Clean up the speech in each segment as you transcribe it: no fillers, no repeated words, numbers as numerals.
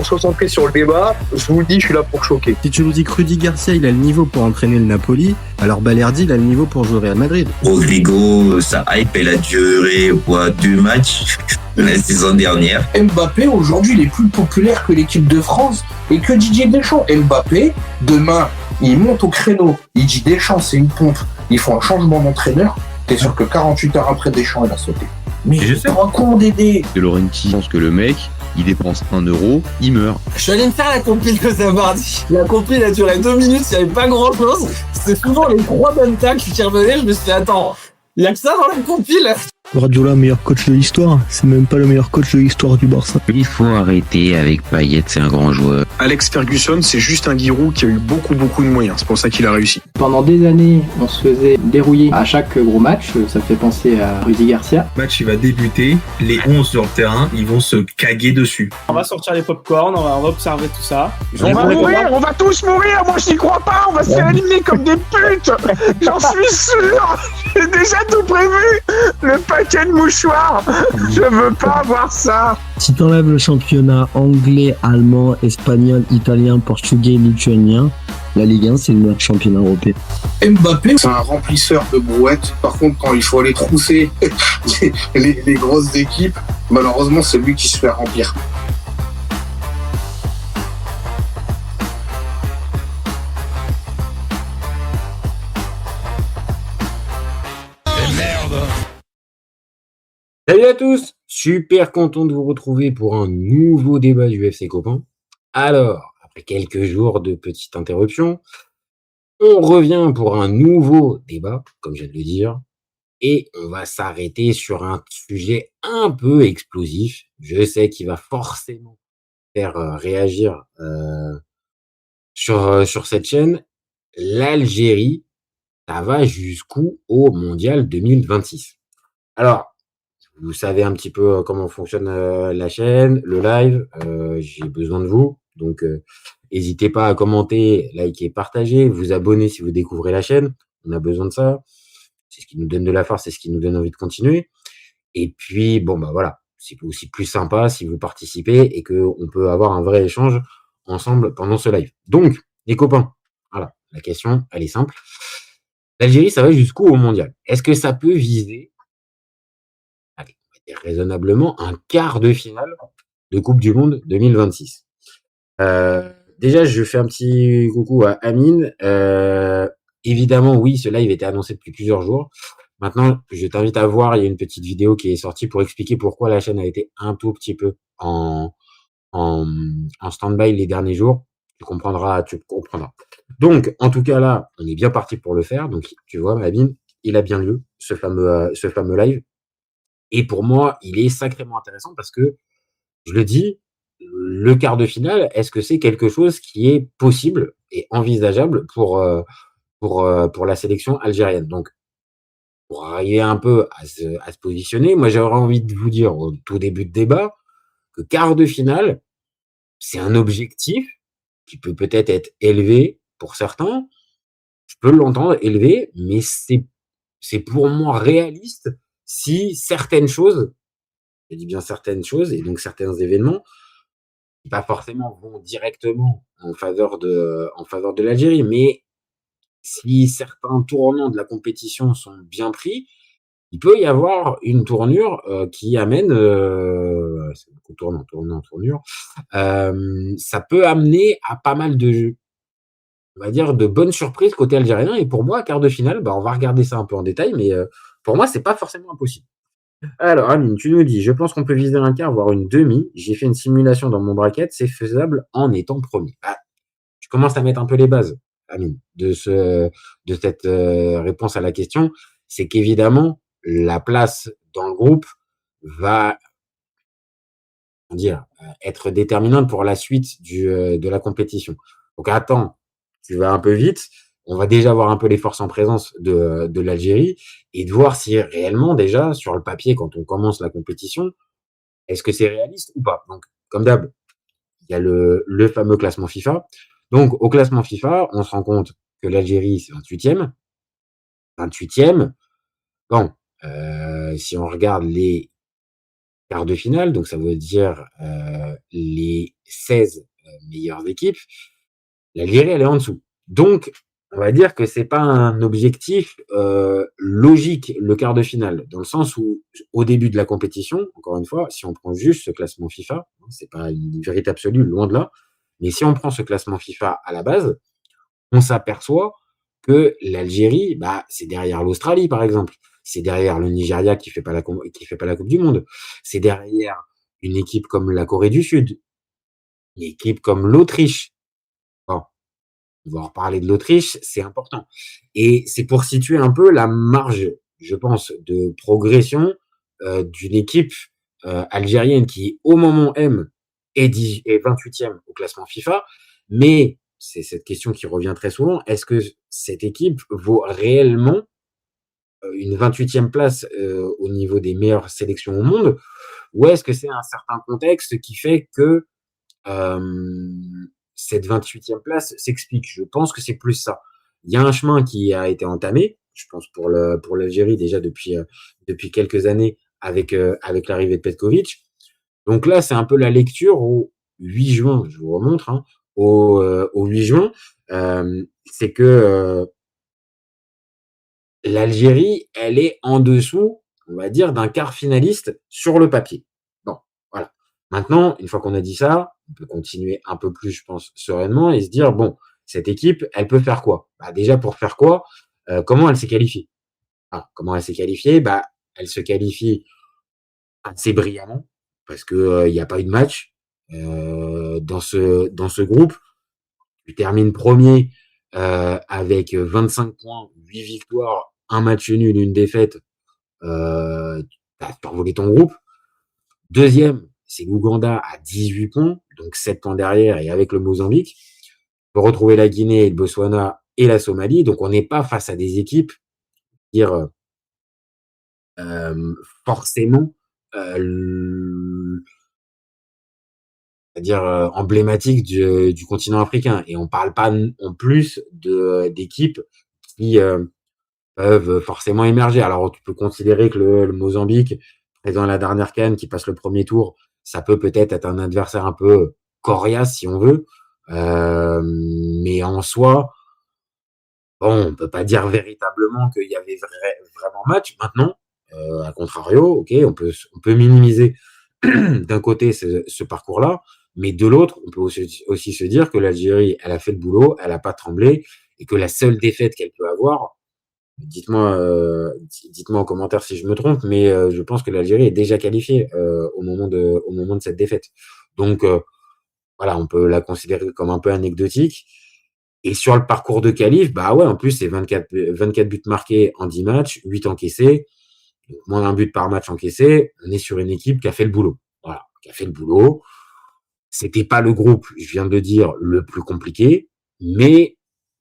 concentré sur le débat, je vous le dis, je suis là pour choquer. Si tu nous dis que Rudy Garcia, il a le niveau pour entraîner le Napoli, alors Balerdi, il a le niveau pour jouer au Real Madrid. Rodrigo, sa hype, elle a duré 2 matchs la saison dernière. Mbappé, aujourd'hui, il est plus populaire que l'équipe de France et que Didier Deschamps. Mbappé, demain, il monte au créneau. Il dit Deschamps, c'est une pompe. Ils font un changement d'entraîneur. T'es sûr que 48 heures après, Deschamps, il a sauté. Mais je sais. un con Dédé. De Laurenti pense que le mec, il dépense 1 euro, il meurt. Je suis allé me faire la compile que ça mardi. La compile a duré 2 minutes, il n'y avait pas grand chose. C'était souvent les 3 bonnes tacles qui revenaient. Je me suis dit, attends, il y a que ça dans la compile. Guardiola, meilleur coach de l'histoire. C'est même pas le meilleur coach de l'histoire du Barça. Il faut arrêter avec Payet, c'est un grand joueur. Alex Ferguson, c'est juste un Giroud qui a eu beaucoup de moyens. C'est pour ça qu'il a réussi. Pendant des années, on se faisait dérouiller à chaque gros match. Ça fait penser à Rudy Garcia. Le match, il va débuter. Les 11 sur le terrain, ils vont se caguer dessus. On va sortir les pop-corn, on va observer tout ça. On va tous mourir. Moi, je n'y crois pas. On va se faire éliminer comme des putes. J'en suis sûr. J'ai déjà tout prévu. Le paquet de mouchoirs. Je veux pas voir ça. Si t'enlèves le championnat anglais, allemand, espagnol, italien, portugais, lituanien, la Ligue 1, c'est le meilleur championnat européen. Mbappé, c'est un remplisseur de brouettes. Par contre, quand il faut aller trousser les grosses équipes, malheureusement, c'est lui qui se fait remplir. Salut à tous, super content de vous retrouver pour un nouveau débat du FC Copain. Alors, après quelques jours de petite interruption, on revient pour un nouveau débat, comme je viens de le dire, et on va s'arrêter sur un sujet un peu explosif. Je sais qu'il va forcément faire réagir sur cette chaîne. L'Algérie, ça va jusqu'où au Mondial 2026? Alors, vous savez un petit peu comment fonctionne la chaîne, le live. J'ai besoin de vous. Donc, n'hésitez pas à commenter, liker, partager, vous abonner si vous découvrez la chaîne. On a besoin de ça. C'est ce qui nous donne de la force, c'est ce qui nous donne envie de continuer. Et puis, bon, bah voilà. C'est aussi plus sympa si vous participez et qu'on peut avoir un vrai échange ensemble pendant ce live. Donc, les copains, voilà. La question, elle est simple. L'Algérie, ça va jusqu'où au mondial? Est-ce que ça peut viser raisonnablement un quart de finale de Coupe du Monde 2026. Déjà, je fais un petit coucou à Amine. Évidemment, oui, ce live était annoncé depuis plusieurs jours. Maintenant, je t'invite à voir, il y a une petite vidéo qui est sortie pour expliquer pourquoi la chaîne a été un tout petit peu en stand-by les derniers jours. Tu comprendras. Donc, en tout cas, là, on est bien parti pour le faire. Donc, tu vois, Amine, il a bien lieu, ce fameux live. Et pour moi, il est sacrément intéressant parce que, je le dis, le quart de finale, est-ce que c'est quelque chose qui est possible et envisageable pour la sélection algérienne? Donc, pour arriver un peu à se positionner, moi, j'aurais envie de vous dire au tout début de débat que quart de finale, c'est un objectif qui peut peut-être être élevé pour certains. Je peux l'entendre élevé, mais c'est pour moi réaliste si certaines choses, je dis bien certaines choses, et donc certains événements, qui pas forcément vont directement en faveur de l'Algérie, mais si certains tournants de la compétition sont bien pris, il peut y avoir une tournure qui amène, c'est beaucoup tournure, ça peut amener à pas mal de, on va dire, de bonnes surprises côté algérien. Et pour moi, quart de finale, on va regarder ça un peu en détail, mais pour moi, c'est pas forcément impossible. Alors, Amine, tu nous dis, je pense qu'on peut viser un quart, voire une demi. J'ai fait une simulation dans mon bracket, c'est faisable en étant premier. Tu commences à mettre un peu les bases, Amine, de cette réponse à la question. C'est qu'évidemment, la place dans le groupe va, être déterminante pour la suite de la compétition. Donc, attends, tu vas un peu vite. On va déjà voir un peu les forces en présence de l'Algérie et de voir si réellement, déjà, sur le papier, quand on commence la compétition, est-ce que c'est réaliste ou pas? Donc, comme d'hab, il y a le fameux classement FIFA. Donc, au classement FIFA, on se rend compte que l'Algérie, c'est 28e. 28e. Bon, si on regarde les quart de finale, donc ça veut dire les 16 meilleures équipes. L'Algérie, elle est en dessous. Donc, on va dire que c'est pas un objectif logique, le quart de finale, dans le sens où, au début de la compétition, encore une fois, si on prend juste ce classement FIFA, c'est pas une vérité absolue, loin de là, mais si on prend ce classement FIFA à la base, on s'aperçoit que l'Algérie, c'est derrière l'Australie, par exemple. C'est derrière le Nigeria qui fait pas la Coupe du Monde. C'est derrière une équipe comme la Corée du Sud, une équipe comme l'Autriche. Bon, on va en reparler de l'Autriche, c'est important. Et c'est pour situer un peu la marge, je pense, de progression d'une équipe algérienne qui, au moment M, est 28e au classement FIFA, mais c'est cette question qui revient très souvent, est-ce que cette équipe vaut réellement une 28e place au niveau des meilleures sélections au monde, ou est-ce que c'est un certain contexte qui fait que cette 28e place s'explique? Je pense que c'est plus ça. Il y a un chemin qui a été entamé, je pense pour l'Algérie déjà depuis quelques années avec l'arrivée de Petkovic. Donc là, c'est un peu la lecture au 8 juin, je vous remontre, hein, au 8 juin, c'est que l'Algérie, elle est en dessous, on va dire, d'un quart finaliste sur le papier. Bon, voilà. Maintenant, une fois qu'on a dit ça, on peut continuer un peu plus, je pense, sereinement et se dire, bon, cette équipe, elle peut faire quoi? Déjà, pour faire quoi, comment elle s'est qualifiée? Comment elle s'est qualifiée? Elle se qualifie assez brillamment parce que il n'y a pas eu de match dans ce groupe. Tu termines premier avec 25 points, 8 victoires, un match nul, une défaite. T'as envolé ton groupe. Deuxième, c'est l'Ouganda à 18 points, donc 7 points derrière et avec le Mozambique. On peut retrouver la Guinée, le Botswana et la Somalie. Donc on n'est pas face à des équipes dire forcément c'est-à-dire emblématique du continent africain. Et on parle pas en plus d'équipes qui peuvent forcément émerger. Alors tu peux considérer que le Mozambique, présent à la dernière CAN, qui passe le premier tour, ça peut peut-être être un adversaire un peu coriace si on veut. Mais en soi, bon, on peut pas dire véritablement qu'il y avait vraiment match. Maintenant, à contrario, ok, on peut minimiser d'un côté ce parcours-là, mais de l'autre, on peut aussi se dire que l'Algérie, elle a fait le boulot, elle a pas tremblé, et que la seule défaite qu'elle peut avoir, dites-moi en commentaire si je me trompe, mais je pense que l'Algérie est déjà qualifiée au moment de cette défaite. Donc voilà, on peut la considérer comme un peu anecdotique. Et sur le parcours de qualif, ouais, en plus c'est 24 buts marqués en 10 matchs, 8 encaissés, moins d'un but par match encaissé. On est sur une équipe qui a fait le boulot. Voilà, qui a fait le boulot. C'était pas le groupe, je viens de le dire, le plus compliqué, mais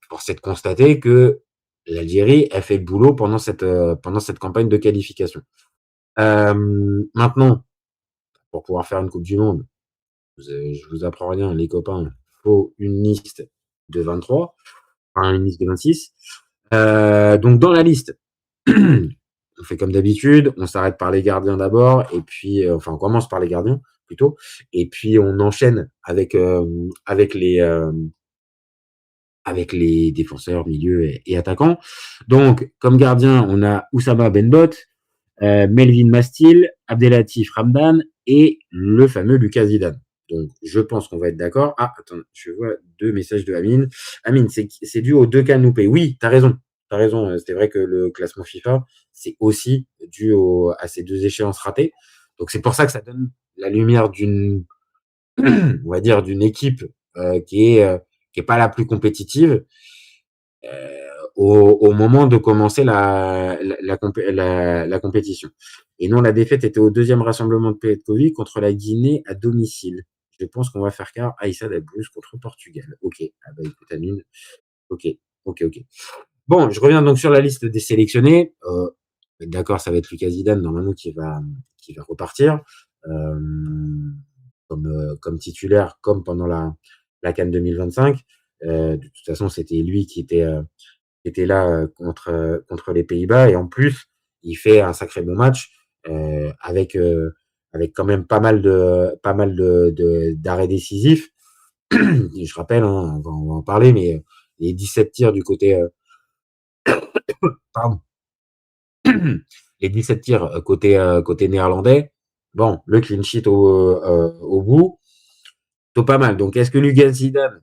force est de constater que l'Algérie a fait le boulot pendant cette campagne de qualification. Maintenant, pour pouvoir faire une Coupe du Monde, je vous apprends rien, les copains, il faut une liste de 23, enfin une liste de 26. Donc dans la liste, on fait comme d'habitude, on s'arrête par les gardiens d'abord, et puis on commence par les gardiens plutôt, et puis on enchaîne avec les défenseurs, milieux et attaquants. Donc, comme gardien, on a Oussama Benbot, Melvin Mastil, Abdelatif Ramdan et le fameux Lucas Zidane. Donc, je pense qu'on va être d'accord. Ah, attends, je vois 2 messages de Amine. Amine, c'est dû aux 2 cas loupés. Oui, t'as raison. C'est vrai que le classement FIFA, c'est aussi dû à ces 2 échéances ratées. Donc, c'est pour ça que ça donne la lumière on va dire, d'une équipe qui est pas la plus compétitive au moment de commencer la compétition. Et non, la défaite était au 2e rassemblement de Petkovic contre la Guinée à domicile. Je pense qu'on va faire quart Aïssa Dabrus contre Portugal. Ok, écoute Amine. Ok. Bon, je reviens donc sur la liste des sélectionnés. D'accord, ça va être Lucas Zidane normalement qui va repartir comme titulaire, comme pendant la CAN 2025. De toute façon, c'était lui qui était là contre les Pays-Bas, et en plus, il fait un sacré bon match avec avec quand même pas mal d'arrêts décisifs. Je rappelle, hein, on va en parler, mais les 17 tirs du côté pardon. Les 17 tirs côté néerlandais. Bon, le clean sheet au bout, plutôt pas mal. Donc, est-ce que Lucas Zidane,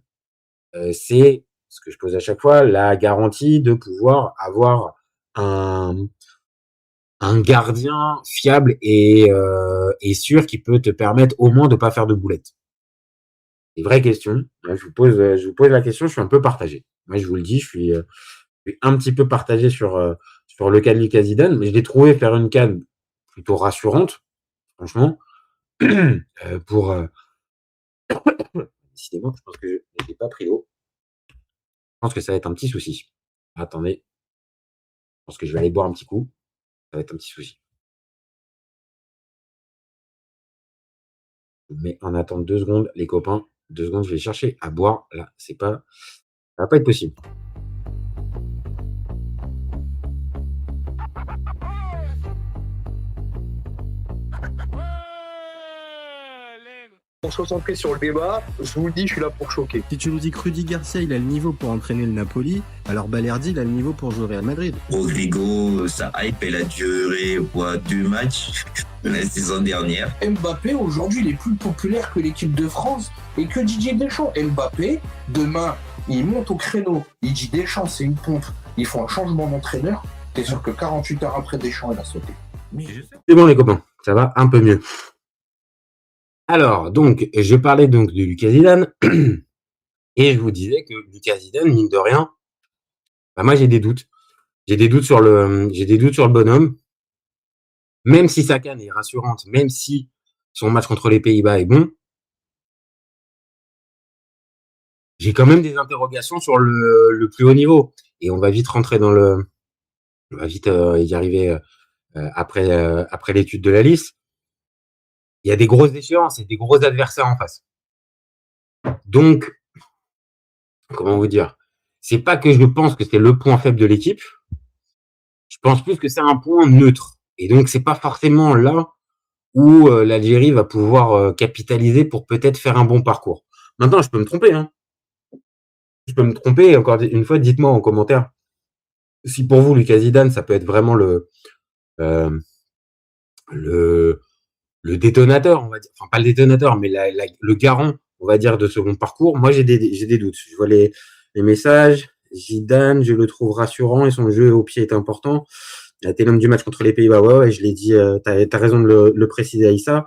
c'est ce que je pose à chaque fois, la garantie de pouvoir avoir un gardien fiable et sûr qui peut te permettre au moins de pas faire de boulettes? C'est une vraie question. Je vous pose la question. Je suis un peu partagé. Moi, je vous le dis, je suis un petit peu partagé sur le cas de Lucas Zidane, mais je l'ai trouvé faire une CAN plutôt rassurante, franchement, pour décidément, je pense que je n'ai pas pris l'eau. Je pense que ça va être un petit souci. Attendez. Je pense que je vais aller boire un petit coup. Ça va être un petit souci. Mais en attendant 2 secondes, les copains, 2 secondes, je vais chercher à boire. Là, ça va pas être possible. On se concentrer sur le débat, je vous le dis, je suis là pour choquer. Si tu nous dis que Rudy Garcia, il a le niveau pour entraîner le Napoli, alors Balerdi, il a le niveau pour jouer au Real Madrid. Rodrigo, sa hype, elle a duré 2 matchs la saison dernière. Mbappé, aujourd'hui, il est plus populaire que l'équipe de France et que Didier Deschamps. Mbappé, demain, il monte au créneau, il dit Deschamps, c'est une pompe, ils font un changement d'entraîneur, t'es sûr que 48 heures après, Deschamps, il a sauté. C'est bon, les copains, ça va un peu mieux. Alors, donc, je parlais donc de Lucas Zidane, et je vous disais que Lucas Zidane, mine de rien, bah moi j'ai des doutes. J'ai des doutes sur le bonhomme. Même si sa CAN est rassurante, même si son match contre les Pays-Bas est bon, j'ai quand même des interrogations sur le plus haut niveau. Et on va vite rentrer on va vite y arriver après l'étude de la liste. Il y a des grosses échéances et des gros adversaires en face. Donc, comment vous dire? C'est pas que je pense que c'est le point faible de l'équipe. Je pense plus que c'est un point neutre. Et donc, c'est pas forcément là où l'Algérie va pouvoir capitaliser pour peut-être faire un bon parcours. Maintenant, je peux me tromper, hein. Je peux me tromper. Encore une fois, dites-moi en commentaire si pour vous, Lucas Zidane, ça peut être vraiment le détonateur, on va dire. Enfin, pas le détonateur, mais le garant, on va dire, de ce bon parcours. Moi, j'ai des doutes. Je vois les messages. Zidane, je le trouve rassurant et son jeu au pied est important. Il a été l'homme du match contre les Pays-Bas. Ouais, je l'ai dit. T'as raison de le préciser, Aïssa.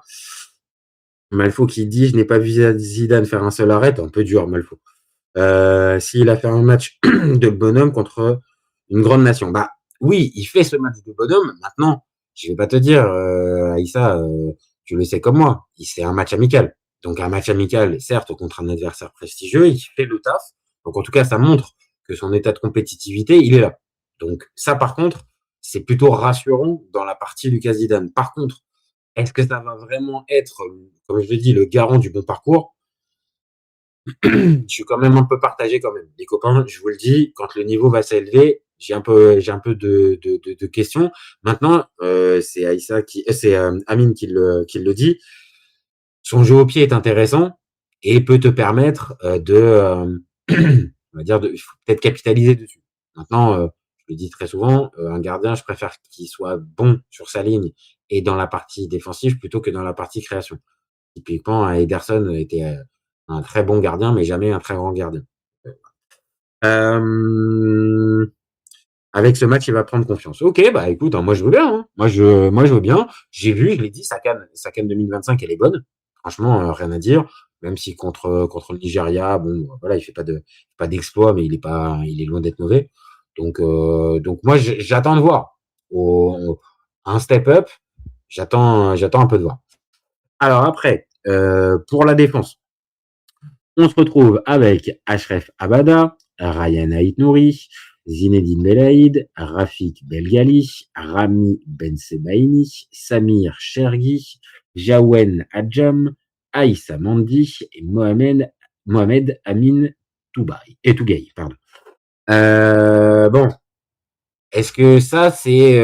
Malfo qui dit, je n'ai pas vu Zidane faire un seul arrêt. Un peu dur, Malfo. S'il a fait un match de bonhomme contre une grande nation. Bah, oui, il fait ce match de bonhomme. Maintenant, je vais pas te dire, Aïssa, tu le sais comme moi, c'est un match amical. Donc, un match amical, certes, contre un adversaire prestigieux, il fait le taf. Donc, en tout cas, ça montre que son état de compétitivité, il est là. Donc, ça, par contre, c'est plutôt rassurant dans la partie Lucas Zidane. Par contre, est-ce que ça va vraiment être, comme je l'ai dit, le garant du bon parcours? Je suis quand même un peu partagé quand même. Les copains, je vous le dis, quand le niveau va s'élever, j'ai un peu de questions. Maintenant, c'est Aïssa c'est Amine qui le dit. Son jeu au pied est intéressant et peut te permettre on va dire, il faut peut-être capitaliser dessus. Maintenant, je le dis très souvent, un gardien, je préfère qu'il soit bon sur sa ligne et dans la partie défensive plutôt que dans la partie création. Typiquement, Ederson était un très bon gardien, mais jamais un très grand gardien. Avec ce match, il va prendre confiance. Ok, bah écoute, moi je veux bien. Hein. Moi je veux bien. J'ai vu, je l'ai dit, sa CAN 2025, elle est bonne. Franchement, rien à dire. Même si contre le Nigeria, bon, voilà, il fait pas d'exploit, mais il est loin d'être mauvais. Donc moi, j'attends de voir. Un step up, j'attends un peu de voir. Alors après, pour la défense, on se retrouve avec Achref Abada, Ryan Aït-Nouri, Zinedine Belaïd, Rafik Belgali, Rami Bensebaini, Samir Chergui, Jawen Adjam, Aïssa Mandi et Mohamed Amin Tougaï. Pardon. Bon, est-ce que ça c'est,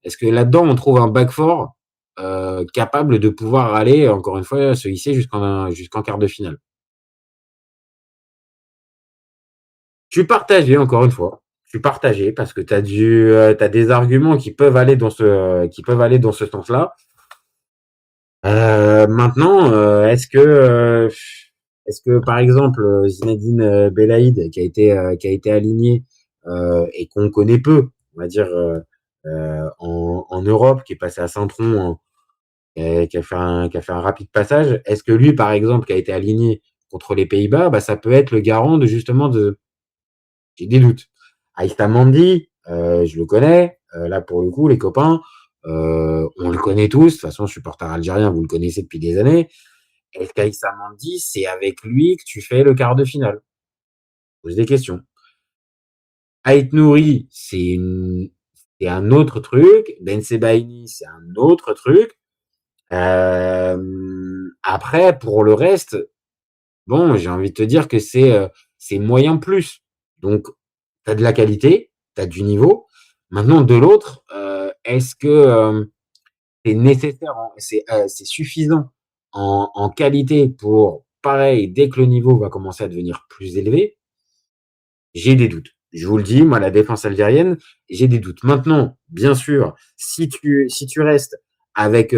est-ce que là-dedans on trouve un back four capable de pouvoir aller, encore une fois, se hisser jusqu'en quart de finale. Je suis partagé, encore une fois. Je suis partagé parce que t'as des arguments qui peuvent aller dans ce sens-là. Maintenant, est-ce que par exemple Zinedine Belaïd qui a été aligné et qu'on connaît peu, on va dire en Europe, qui est passé à Saint-Tron, et qui a fait un rapide passage, est-ce que lui, par exemple, qui a été aligné contre les Pays-Bas, ça peut être le garant de justement j'ai des doutes. Aïssa Mandi, je le connais. Là, pour le coup, les copains, on le connaît tous. De toute façon, supporter algérien, vous le connaissez depuis des années. Est-ce qu'Aïssa Mandi, c'est avec lui que tu fais le quart de finale? Pose des questions. Ait Nouri, c'est un autre truc. Ben Sebaini, c'est un autre truc. Après, pour le reste, bon, j'ai envie de te dire que c'est moyen plus. Donc, tu as de la qualité, tu as du niveau. Maintenant, de l'autre, est-ce que c'est nécessaire, c'est suffisant en qualité pour, pareil, dès que le niveau va commencer à devenir plus élevé? J'ai des doutes. Je vous le dis, moi, la défense algérienne, j'ai des doutes. Maintenant, bien sûr, si tu restes avec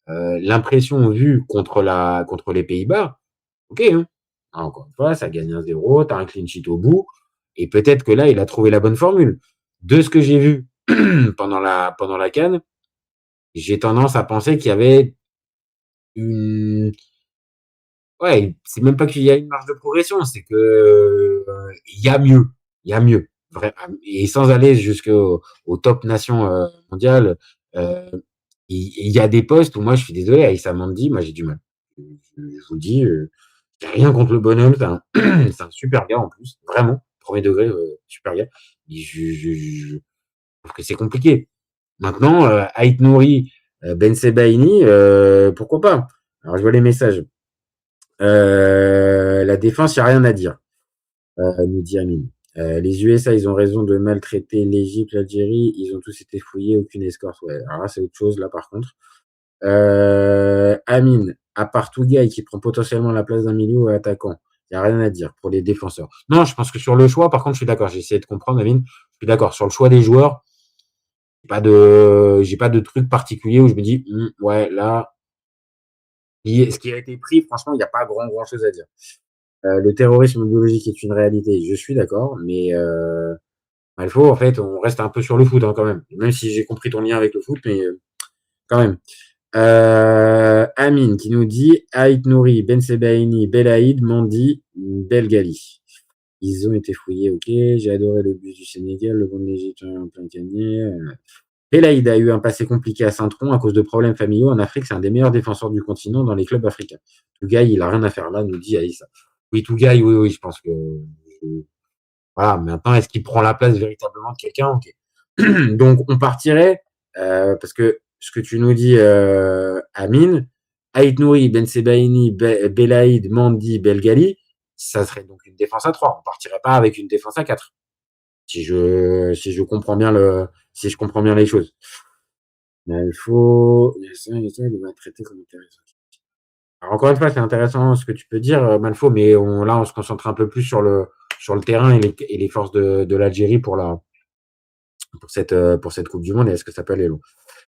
l'impression vue contre les Pays-Bas, ok, hein. Encore une fois, ça gagne 1-0, t'as un clean sheet au bout, et peut-être que là, il a trouvé la bonne formule. De ce que j'ai vu pendant la CAN, j'ai tendance à penser qu'il y avait ouais, c'est même pas qu'il y a une marge de progression, c'est que il y a mieux. Il y a mieux. Et sans aller jusqu'au top nation mondiale, il y a des postes où moi, je suis désolé, Aïssa Mandi, moi, j'ai du mal. Je vous le dis, j'ai rien contre le bonhomme, c'est un super gars en plus, vraiment, premier degré, super gars. Mais je trouve que c'est compliqué. Maintenant, Ait Nouri, Ben Sebaini, pourquoi pas? Alors, je vois les messages. La défense, il n'y a rien à dire, nous dit Amine. Les USA, ils ont raison de maltraiter l'Égypte, l'Algérie, ils ont tous été fouillés, aucune escorte. Ouais, alors là, c'est autre chose, là, par contre. Amine, à part Tougaï qui prend potentiellement la place d'un milieu attaquant, il n'y a rien à dire pour les défenseurs. Non, je pense que sur le choix, par contre, je suis d'accord. J'ai essayé de comprendre, Amine. Je suis d'accord. Sur le choix des joueurs, j'ai pas de truc particulier où je me dis, ouais, là, ce qui a été pris, franchement, il n'y a pas grand chose à dire. Le terrorisme biologique est une réalité, je suis d'accord, mais Malfo, en fait, on reste un peu sur le foot, hein, quand même. Même si j'ai compris ton lien avec le foot, mais quand même. Amine qui nous dit Ait Nouri, Ben Sebaini, Belaïd, Mandi, Belgali. Ils ont été fouillés, ok. J'ai adoré le bus du Sénégal, le bon de l'Égypte en plein canier. Belaïd a eu un passé compliqué à Saint-Tron à cause de problèmes familiaux. En Afrique, c'est un des meilleurs défenseurs du continent dans les clubs africains. Tougaï, il a rien à faire là, nous dit Aïssa. Oui, Tougaï, oui, je pense que. Voilà, maintenant, est-ce qu'il prend la place véritablement de quelqu'un? Ok. Donc, on partirait, parce que ce que tu nous dis, Amine, Ait Nouri, Ben Sebaini, Belaïd, Mandi, Belgali, ça serait donc une défense à 3. On partirait pas avec une défense à 4. Si je comprends bien les choses. Mais il faut, il va traiter comme intéressant. Alors, encore une fois, c'est intéressant ce que tu peux dire, Malfo, mais là, on se concentre un peu plus sur le terrain et les forces de l'Algérie pour cette Coupe du Monde et est-ce que ça peut aller long.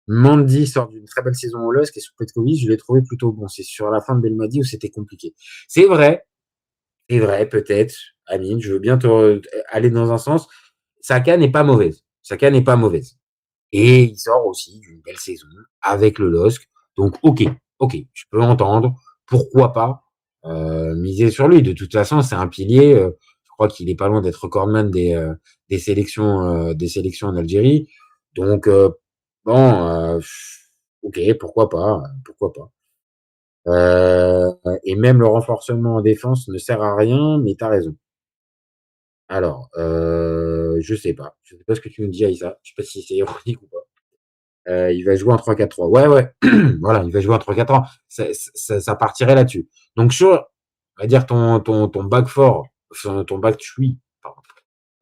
Mandi sort d'une très belle saison au LOSC et sous Petkovic, je l'ai trouvé plutôt bon. C'est sur la fin de Belmadi où c'était compliqué. C'est vrai, peut-être, Amine, je veux bien aller dans un sens. Saka n'est pas mauvaise. Et il sort aussi d'une belle saison avec le LOSC. Donc, ok, je peux entendre. Pourquoi pas miser sur lui. De toute façon, c'est un pilier. Je crois qu'il est pas loin d'être recordman des sélections en Algérie. Donc, ok, pourquoi pas. Et même le renforcement en défense ne sert à rien, mais t'as raison. Alors, je sais pas ce que tu nous dis, Aïssa. Je sais pas si c'est ironique ou pas. Il va jouer en 3-4-3. Ouais. Voilà, il va jouer en 3-4-3. Ça partirait là-dessus. Donc, on va dire ton back 4, ton back 3,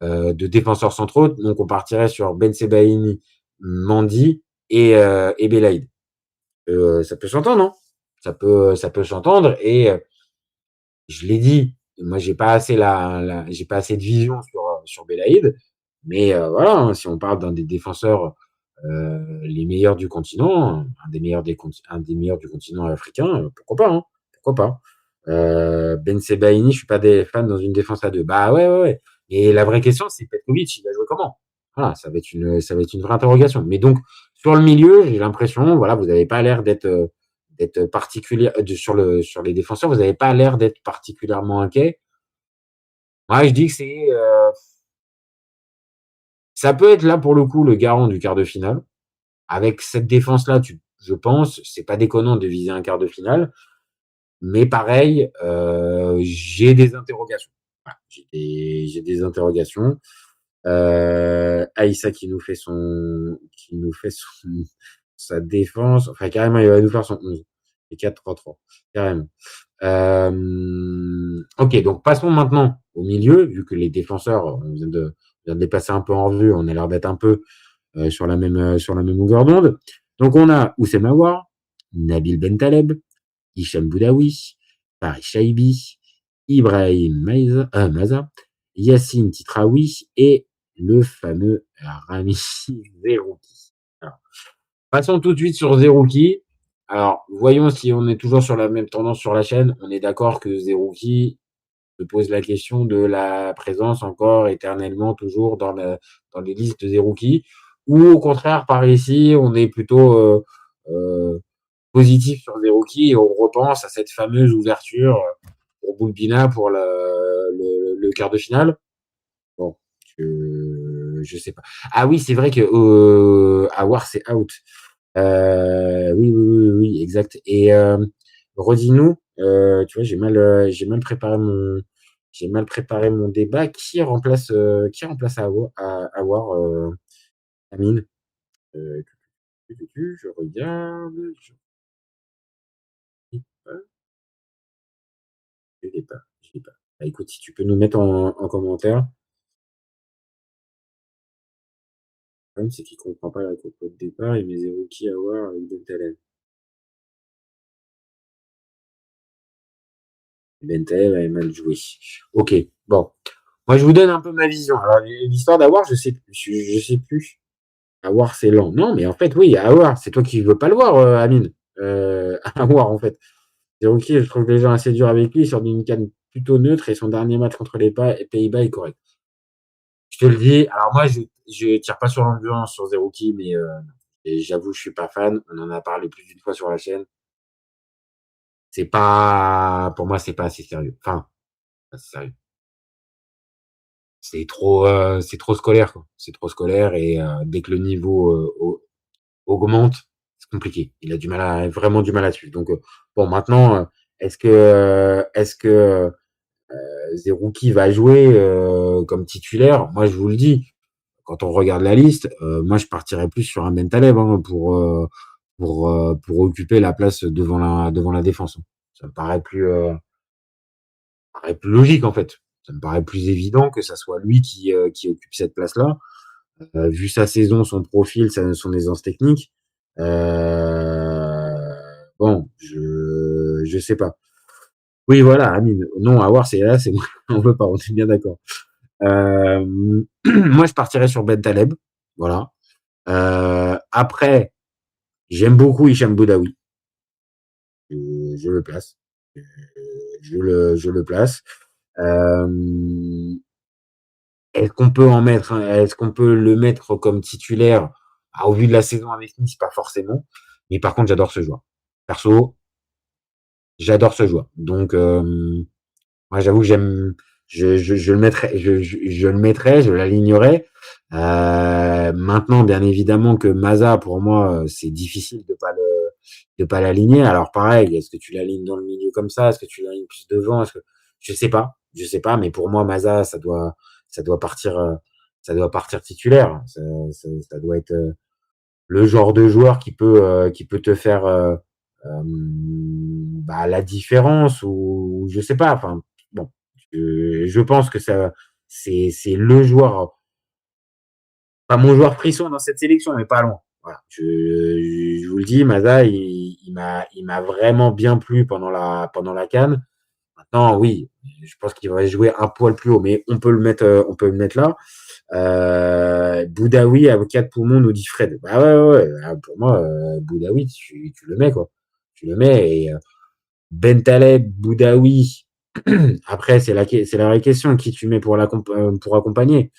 de défenseurs centraux. Donc, on partirait sur Ben Sebaini, Mandi et Belaïd. Ça peut s'entendre, hein. Ça peut s'entendre et je l'ai dit, moi j'ai pas assez j'ai pas assez de vision sur Belaïd, mais voilà, hein, si on parle d'un des défenseurs les meilleurs du continent, un des meilleurs du continent africain, pourquoi pas, hein, pourquoi pas. Ben Sebaini, je suis pas des fans dans une défense à deux. Bah ouais. Et la vraie question, c'est Petkovic, il va jouer comment? Voilà, ça va être une vraie interrogation. Mais donc, sur le milieu, j'ai l'impression, voilà, vous n'avez pas l'air d'être particulier sur les défenseurs, vous n'avez pas l'air d'être particulièrement inquiet. Moi, je dis que ça peut être là pour le coup le garant du quart de finale. Avec cette défense-là, je pense, c'est pas déconnant de viser un quart de finale. Mais pareil, j'ai des interrogations. Voilà, j'ai des interrogations. Aïssa qui nous fait sa défense. Enfin, carrément, il va nous faire son 11. Et 4-3-3. Carrément. Ok, donc passons maintenant au milieu, vu que les défenseurs, on vient de les passer un peu en revue, on a l'air d'être un peu sur la même longueur d'onde. Donc on a Oussem Aouar, Nabil Bentaleb, Hicham Boudaoui, Paris Chaibi, Ibrahim Maza, Yassine Titraoui et le fameux Rami Zerouki. Alors, passons tout de suite sur Zerouki. Alors, voyons si on est toujours sur la même tendance sur la chaîne. On est d'accord que Zerouki se pose la question de la présence encore éternellement toujours dans les listes de Zerouki, ou au contraire, par ici, on est plutôt positif sur Zerouki et on repense à cette fameuse ouverture pour Boulbina pour le quart de finale. Bon, je sais pas. Ah oui, c'est vrai que Aouar c'est out. Oui, exact. Et redis-nous, tu vois, j'ai mal préparé mon débat. Qui remplace Aouar, Amine? Je regarde. Je l'ai pas. Bah, écoute, si tu peux nous mettre en commentaire. Le problème, c'est qu'il comprend pas la compo de départ. Il met Zerouki, Aouar avec Bentaleb. Bentaleb avait mal joué. Ok, bon. Moi, je vous donne un peu ma vision. Alors, l'histoire d'Aouar, je sais plus. Aouar, c'est lent. Non, mais en fait, oui, Aouar, c'est toi qui veux pas le voir, Amine. Aouar, en fait. Zerouki, je trouve les gens assez durs avec lui. Il sort d'une canne plutôt neutre et son dernier match contre les Pays-Bas est correct. Je te le dis. Alors, moi, je tire pas sur l'ambulance sur Zerouki, mais j'avoue, je suis pas fan. On en a parlé plus d'une fois sur la chaîne. Pour moi, c'est pas assez sérieux. Enfin, pas assez sérieux. C'est trop scolaire, quoi. C'est trop scolaire et dès que le niveau augmente, c'est compliqué. Il a vraiment du mal à suivre. Donc bon, maintenant, est-ce que Zerouki va jouer comme titulaire? Moi, je vous le dis, quand on regarde la liste, moi, je partirais plus sur un Bentaleb pour occuper la place devant la défense. Ça me paraît plus logique en fait. Ça me paraît plus évident que ça soit lui qui occupe cette place-là. Vu sa saison, son profil, son aisance technique. Bon, je sais pas. Oui, voilà, Amine. Non, Aouar, c'est là, c'est on peut pas, on est bien d'accord. Moi, je partirais sur Bentaleb. Voilà. Après, j'aime beaucoup Hicham Boudaoui. Je le place. Je le place. Est-ce qu'on peut le mettre comme titulaire? Au vu de la saison avec Nice, pas forcément. Mais par contre, j'adore ce joueur. Perso, j'adore ce joueur. Donc, moi, j'avoue que je le mettrais, je l'alignerais. Maintenant, bien évidemment que Maza, pour moi, c'est difficile de pas l'aligner. Alors, pareil, est-ce que tu l'alignes dans le milieu comme ça? Est-ce que tu l'alignes plus devant? Je sais pas, mais pour moi, Maza, ça doit partir titulaire. Ça doit être le genre de joueur qui peut te faire la différence ou je sais pas. Enfin, bon, je pense que c'est le joueur, pas mon joueur frisson dans cette sélection, mais pas loin. Voilà. Je vous le dis, Maza, il m'a vraiment bien plu pendant la CAN. Maintenant, oui, je pense qu'il va jouer un poil plus haut, mais on peut le mettre là. Boudaoui, à 4 poumons, nous dit Fred. Bah ouais. Pour moi, Boudaoui, tu le mets, quoi. Tu le mets et Bentaleb, Boudaoui. Après, c'est la vraie question. Qui tu mets pour accompagner?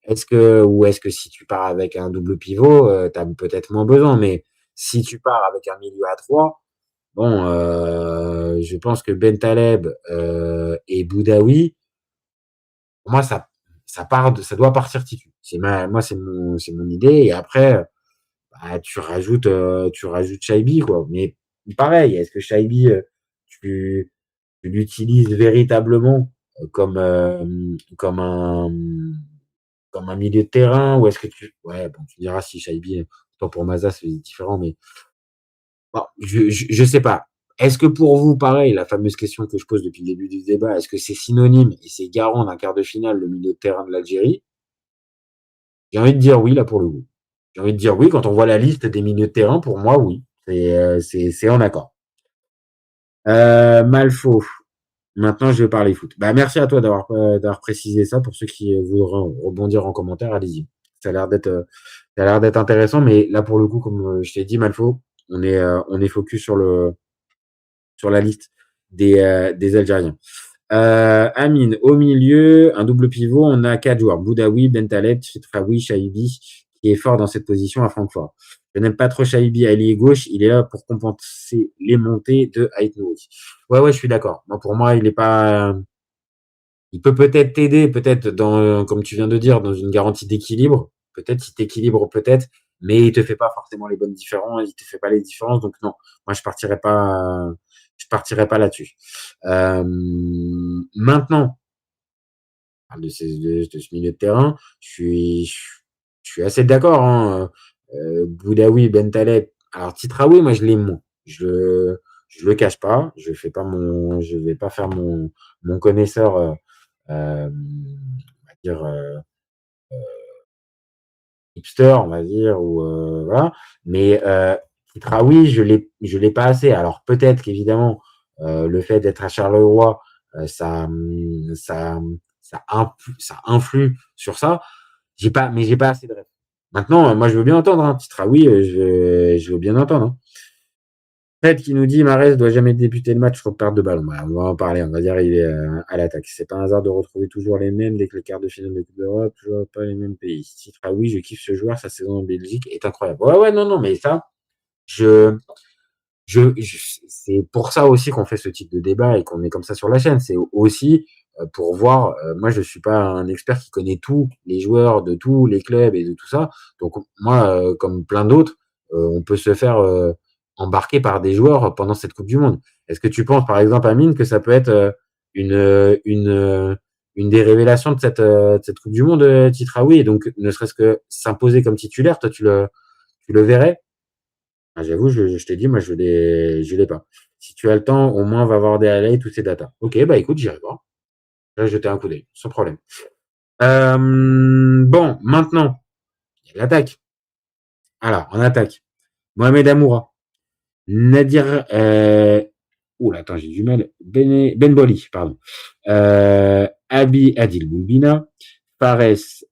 Est-ce que si tu pars avec un double pivot, t'as peut-être moins besoin, mais si tu pars avec un milieu à 3, bon, je pense que Bentaleb et Boudaoui, pour moi, ça doit partir titu. C'est mon idée. Et après, bah, tu rajoutes Shaibi, quoi. Mais pareil, est-ce que Shaibi, tu l'utilises véritablement comme un milieu de terrain, ou est-ce que ouais, bon, tu diras si Shaibi, toi pour Maza, c'est différent, mais bon, je sais pas. Est-ce que pour vous, pareil, la fameuse question que je pose depuis le début du débat, est-ce que c'est synonyme et c'est garant d'un quart de finale, le milieu de terrain de l'Algérie? J'ai envie de dire oui, là, pour le coup. J'ai envie de dire oui, quand on voit la liste des milieux de terrain, pour moi, oui. C'est en accord. Malfaux. Maintenant, je vais parler foot. Bah, merci à toi d'avoir précisé ça. Pour ceux qui voudront rebondir en commentaire, allez-y. Ça a l'air d'être intéressant, mais là, pour le coup, comme je t'ai dit, Malfaux, on est focus sur la liste des Algériens. Amine, au milieu, un double pivot, on a 4 joueurs. Boudaoui, Bentaleb, Fitraoui, Shaibi, qui est fort dans cette position à Francfort. Je n'aime pas trop Shaibi à ailier gauche, il est là pour compenser les montées de Ait Nouri. Ouais, je suis d'accord. Pour moi, il peut peut-être t'aider, peut-être comme tu viens de dire, dans une garantie d'équilibre. Peut-être, il t'équilibre peut-être, mais il te fait pas forcément les bonnes différences, il te fait pas les différences. Donc non, moi, je partirais pas là-dessus. Maintenant, de ce milieu de terrain, je suis assez d'accord, hein. Boudaoui, Bentaleb. Alors, Titraoui, moi, je l'aime moins. Je le cache pas. Je vais pas faire mon connaisseur, on va dire, hipster, on va dire, ou voilà. Mais Titraoui, je l'ai pas assez. Alors, peut-être qu'évidemment, le fait d'être à Charleroi, ça influe sur ça. J'ai pas assez de rêve. Maintenant, moi, je veux bien entendre, hein. Titraoui, je veux bien entendre, hein. Fred qui nous dit Mahrez doit jamais débuter le match sur perte de ballon. Bah, on va en parler, on va dire il est à l'attaque. C'est pas un hasard de retrouver toujours les mêmes dès que le quart de finale de Coupe d'Europe, toujours pas les mêmes pays. Titraoui, je kiffe ce joueur, sa saison en Belgique est incroyable. Ouais, non, mais ça, c'est pour ça aussi qu'on fait ce type de débat et qu'on est comme ça sur la chaîne. C'est aussi pour voir, moi je suis pas un expert qui connaît tous les joueurs de tous les clubs et de tout ça. Donc moi, comme plein d'autres, on peut se faire embarquer par des joueurs pendant cette Coupe du Monde. Est-ce que tu penses, par exemple, Amine, que ça peut être une des révélations de cette Coupe du Monde, Titraoui, et donc ne serait-ce que s'imposer comme titulaire, toi tu le verrais? Ah, j'avoue, je t'ai dit, moi je l'ai pas. Si tu as le temps, au moins on va voir des highlights, toutes ces datas. Ok, bah écoute, j'irai voir. Je vais jeter un coup d'œil, sans problème. Bon, maintenant, il y a l'attaque. Alors, en attaque, Mohamed Amoura, Nadir, attends, j'ai du mal. Ben Boli, pardon. Abi Adil Boulbina, Fares,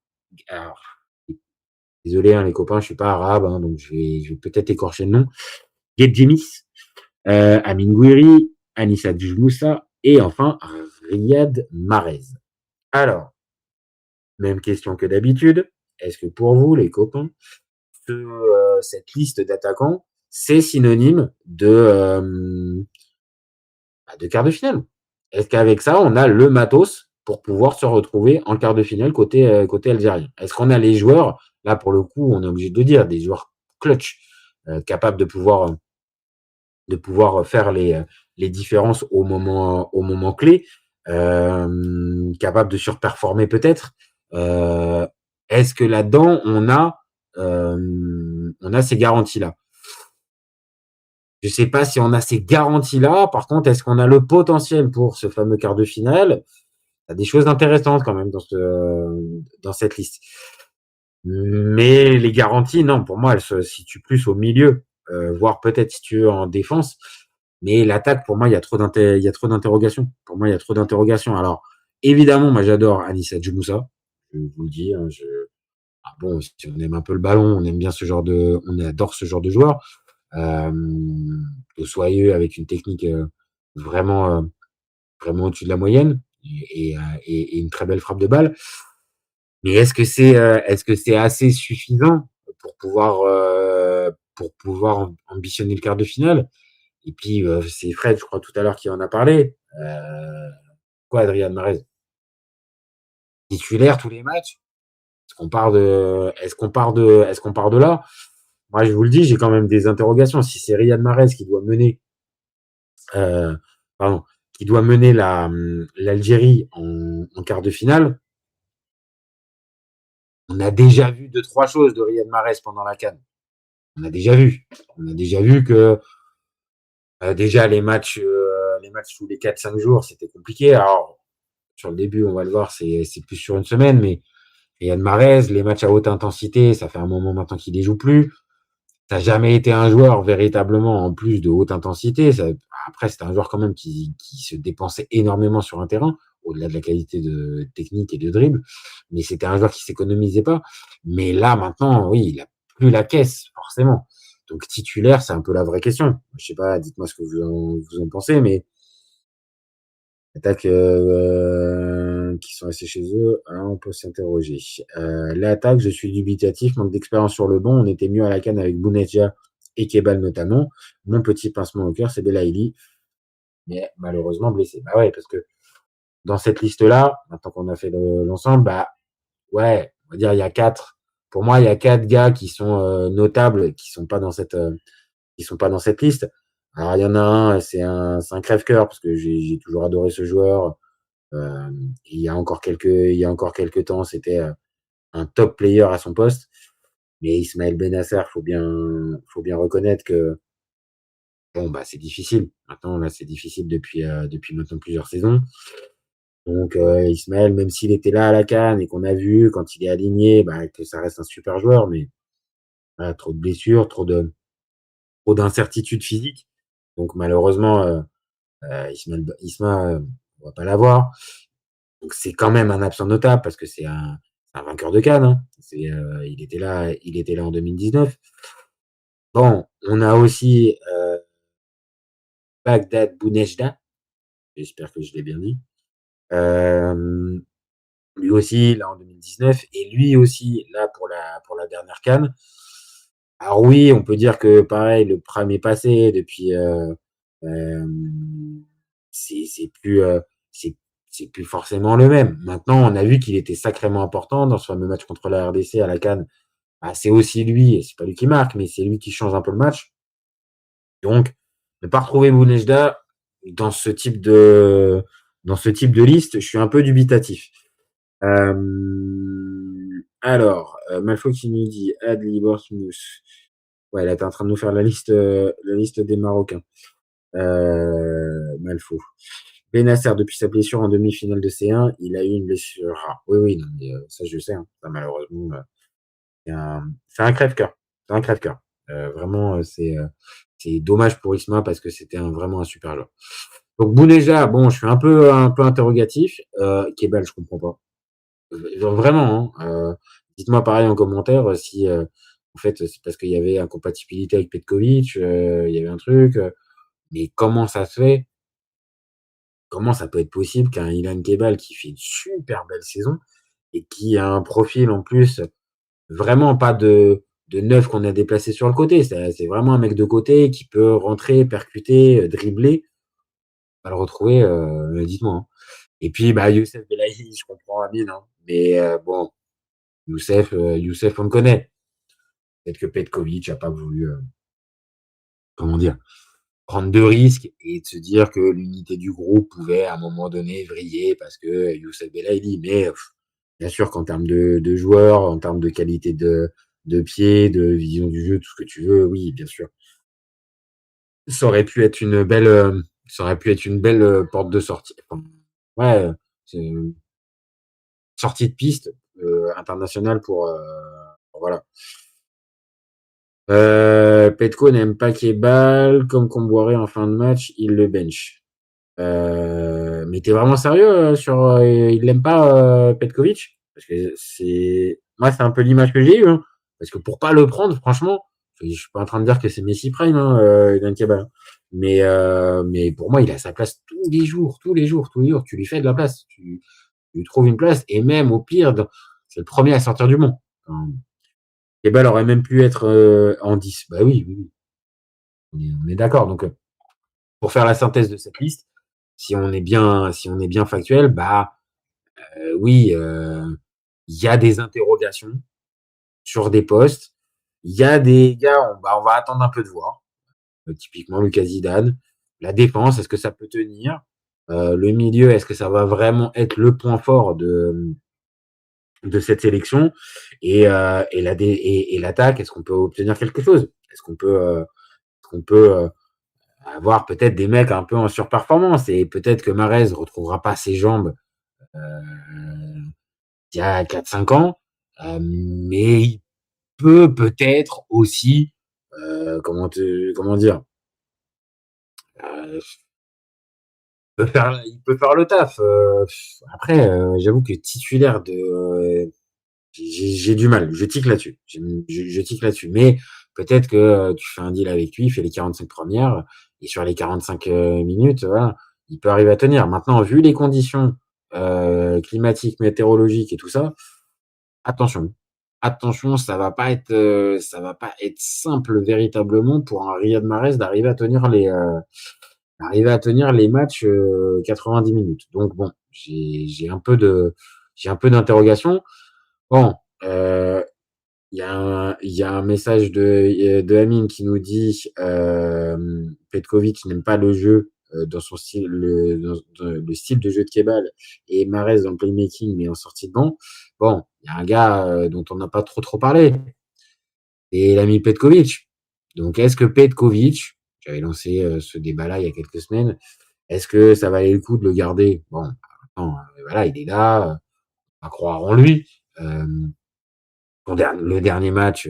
alors, désolé, hein, les copains, je suis pas arabe, hein, donc je vais peut-être écorcher le nom. Gedjemis, Amin Gouiri, Anissa Djoumoussa, et enfin, Riyad Mahrez. Alors, même question que d'habitude. Est-ce que pour vous, les copains, cette liste d'attaquants, c'est synonyme de quart de finale? Est-ce qu'avec ça, on a le matos pour pouvoir se retrouver en quart de finale côté algérien? Est-ce qu'on a les joueurs, là pour le coup, on est obligé de dire, des joueurs clutch, capables de pouvoir faire les différences au moment clé, capables de surperformer peut-être? Est-ce que là-dedans, on a ces garanties-là? Je sais pas si on a ces garanties-là. Par contre, est-ce qu'on a le potentiel pour ce fameux quart de finale? Il y a des choses intéressantes quand même dans cette liste. Mais les garanties, non, pour moi, elles se situent plus au milieu, voire peut-être si tu veux en défense. Mais l'attaque, pour moi, il y a trop d'interrogations. Pour moi, il y a trop d'interrogations. Alors, évidemment, moi, j'adore Anissa Djimoussa. Je vous le dis, hein, bon, si on aime un peu le ballon, on adore ce genre de joueur. Soyeux avec une technique vraiment, vraiment au-dessus de la moyenne et une très belle frappe de balle. Mais est-ce que c'est assez suffisant pour pouvoir ambitionner le quart de finale? Et puis, c'est Fred, je crois, tout à l'heure, qui en a parlé. Quoi, Adrien Mahrez? Titulaire tous les matchs? Est-ce qu'on part de là? Moi, je vous le dis, j'ai quand même des interrogations. Si c'est Riyad Mahrez qui doit mener, l'Algérie en quart de finale, on a déjà vu 2-3 choses de Riyad Mahrez pendant la CAN. On a déjà vu que déjà les matchs tous les 4-5 jours, c'était compliqué. Alors, sur le début, on va le voir, c'est plus sur une semaine, mais Riyad Mahrez, les matchs à haute intensité, ça fait un moment maintenant qu'il les joue plus. Ça n'a jamais été un joueur véritablement en plus de haute intensité. Après, c'était un joueur quand même qui se dépensait énormément sur un terrain, au-delà de la qualité de technique et de dribble. Mais c'était un joueur qui s'économisait pas. Mais là, maintenant, oui, il a plus la caisse, forcément. Donc, titulaire, c'est un peu la vraie question. Je sais pas, dites-moi ce que vous en pensez, mais attaques qui sont restés chez eux, hein, on peut s'interroger. L'attaque, je suis dubitatif, manque d'expérience sur le banc. On était mieux à la CAN avec Bounedjah et Kebal notamment. Mon petit pincement au cœur, c'est Belaïli, mais malheureusement blessé. Bah ouais, parce que dans cette liste-là, maintenant qu'on a fait l'ensemble, bah ouais, on va dire il y a 4. Pour moi, il y a 4 gars qui sont notables, qui sont pas dans cette liste. Alors il y en a un, c'est un crève-cœur parce que j'ai toujours adoré ce joueur. Il y a encore quelques temps, c'était un top player à son poste. Mais Ismaël Benasser, faut bien reconnaître que bon bah c'est difficile. Maintenant là, c'est difficile depuis maintenant plusieurs saisons. Donc Ismaël, même s'il était là à la CAN et qu'on a vu quand il est aligné, bah, que ça reste un super joueur, mais voilà, trop de blessures, trop d'incertitudes physiques. Donc malheureusement, Isma, on va pas l'avoir. Donc c'est quand même un absent notable parce que c'est un vainqueur de CAN. Hein. Il était là en 2019. Bon, on a aussi Bagdad Bounedjah. J'espère que je l'ai bien dit. Lui aussi, là en 2019, et lui aussi, là pour la dernière CAN. Alors oui, on peut dire que pareil, le prime est passé depuis. C'est plus forcément le même. Maintenant, on a vu qu'il était sacrément important dans ce fameux match contre la RDC à la CAN. Bah, c'est aussi lui, et c'est pas lui qui marque, mais c'est lui qui change un peu le match. Donc, ne pas retrouver Bounedjah dans ce type de liste, je suis un peu dubitatif. Alors, Malfo qui nous dit Adli Bortmousse. Ouais, là, t'es en train de nous faire la liste des Marocains. Malfo. Benasser, depuis sa blessure en demi-finale de C1, il a eu une blessure rare. Oui, non, mais ça, je sais. Hein. Ça, malheureusement, c'est un crève-cœur. C'est un crève-cœur. Vraiment, c'est dommage pour Isma parce que c'était vraiment un super joueur. Donc, Bounedjah, bon, je suis un peu interrogatif. Kebal, je comprends pas. Vraiment, hein. Dites-moi pareil en commentaire si, en fait, c'est parce qu'il y avait incompatibilité avec Petkovic, il y avait un truc. Mais comment ça se fait? Comment ça peut être possible qu'un Ilan Kebal qui fait une super belle saison et qui a un profil en plus vraiment pas de neuf qu'on a déplacé sur le côté. C'est vraiment un mec de côté qui peut rentrer, percuter, dribbler. On va le retrouver, dites-moi. Hein. Et puis, bah, Youssef Belaïli, je comprends Amine, hein. Mais bon, Youssef, on le connaît. Peut-être que Petkovic n'a pas voulu, comment dire, prendre de risques et de se dire que l'unité du groupe pouvait à un moment donné vriller parce que Youssef Belaïli. Mais bien sûr qu'en termes de joueurs, en termes de qualité de pied, de vision du jeu, tout ce que tu veux, oui, bien sûr. Ça aurait pu être une belle porte de sortie. Enfin, ouais, c'est une sortie de piste internationale pour Voilà. Petko n'aime pas Kebal, comme Comboiré en fin de match, il le bench. Mais t'es vraiment sérieux sur il l'aime pas Petkovic? Parce que moi c'est un peu l'image que j'ai eue, hein. Parce que pour pas le prendre, franchement, je suis pas en train de dire que c'est Messi Prime, hein, Dan Kebal. Mais pour moi, il a sa place tous les jours. Tu lui fais de la place. Tu lui trouves une place, et même au pire, c'est le premier à sortir du banc. Kebal aurait même pu être en 10. Bah oui, oui. On est d'accord. Donc, pour faire la synthèse de cette liste, si on est bien factuel, bah oui, il y a des interrogations sur des postes. Il y a des gars, on va attendre un peu de voir. Typiquement Lucas Zidane. La défense, est-ce que ça peut tenir? Le milieu, est-ce que ça va vraiment être le point fort de cette sélection? Et l'attaque, est-ce qu'on peut obtenir quelque chose? Est-ce qu'on peut avoir peut-être des mecs un peu en surperformance, et peut-être que Mahrez retrouvera pas ses jambes il y a 4-5 ans, mais il peut peut-être aussi comment dire, il peut faire le taf. Après, j'avoue que titulaire j'ai du mal, je tique là-dessus. Je tique là-dessus. Mais peut-être que tu fais un deal avec lui, il fait les 45 premières, et sur les 45 minutes, voilà, il peut arriver à tenir. Maintenant, vu les conditions climatiques, météorologiques et tout ça, attention. Attention, ça va pas être simple véritablement pour un Riyad Mahrez d'arriver à tenir les matchs 90 minutes. Donc bon, j'ai un peu d'interrogation. Bon, il y a un message de Amine qui nous dit Petkovic n'aime pas le jeu dans son style, le style de jeu de Kebal, et Mahrez dans le playmaking, mais en sortie de banc. Bon, il y a un gars dont on n'a pas trop parlé, et l'ami Petkovic. Donc, est-ce que Petkovic, j'avais lancé ce débat-là il y a quelques semaines, est-ce que ça valait le coup de le garder? Bon, non, voilà, il est là, on va croire en lui. Le dernier match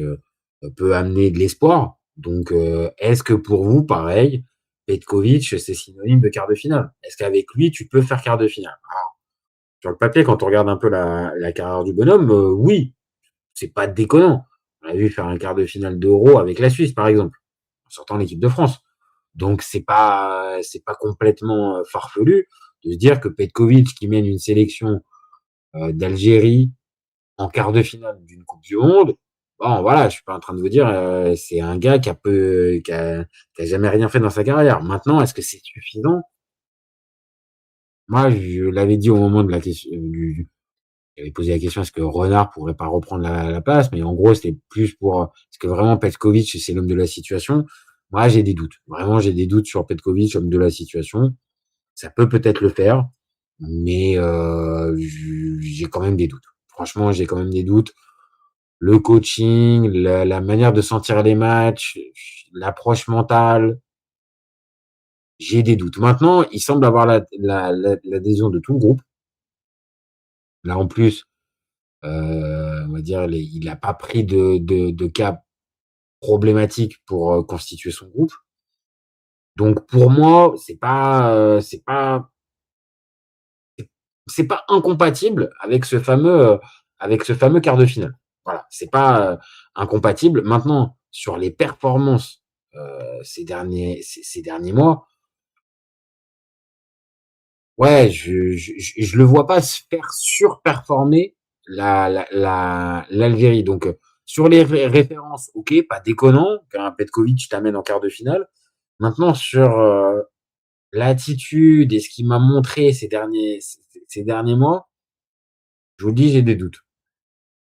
peut amener de l'espoir. Donc, est-ce que pour vous, pareil, Petkovic, c'est synonyme de quart de finale? Est-ce qu'avec lui, tu peux faire quart de finale? Alors, sur le papier, quand on regarde un peu la carrière du bonhomme, oui, c'est pas déconnant. On l'a vu faire un quart de finale d'Euro avec la Suisse, par exemple, en sortant l'équipe de France. Donc, c'est pas complètement farfelu de se dire que Petkovic, qui mène une sélection d'Algérie en quart de finale d'une Coupe du Monde, bon, voilà, je suis pas en train de vous dire, c'est un gars qui a jamais rien fait dans sa carrière. Maintenant, est-ce que c'est suffisant? Moi, je l'avais dit au moment de la question, j'avais posé la question, est-ce que Renard pourrait pas reprendre la place? Mais en gros, c'était plus pour, est-ce que vraiment Petkovic, c'est l'homme de la situation? Moi, j'ai des doutes. Vraiment, j'ai des doutes sur Petkovic, homme de la situation. Ça peut peut-être le faire, mais j'ai quand même des doutes. Franchement, j'ai quand même des doutes. Le coaching, la manière de sentir les matchs, l'approche mentale, j'ai des doutes. Maintenant, il semble avoir l'adhésion de tout le groupe. Là, en plus, on va dire, il n'a pas pris de cas problématiques pour constituer son groupe. Donc, pour moi, c'est pas incompatible avec ce fameux quart de finale. Voilà, c'est pas incompatible. Maintenant, sur les performances ces derniers mois, ouais, je le vois pas se faire surperformer l'Algérie. Donc, sur les références, ok, pas déconnant qu'un Petkovic t'amène en quart de finale. Maintenant, sur l'attitude et ce qu'il m'a montré ces derniers mois, je vous le dis, j'ai des doutes.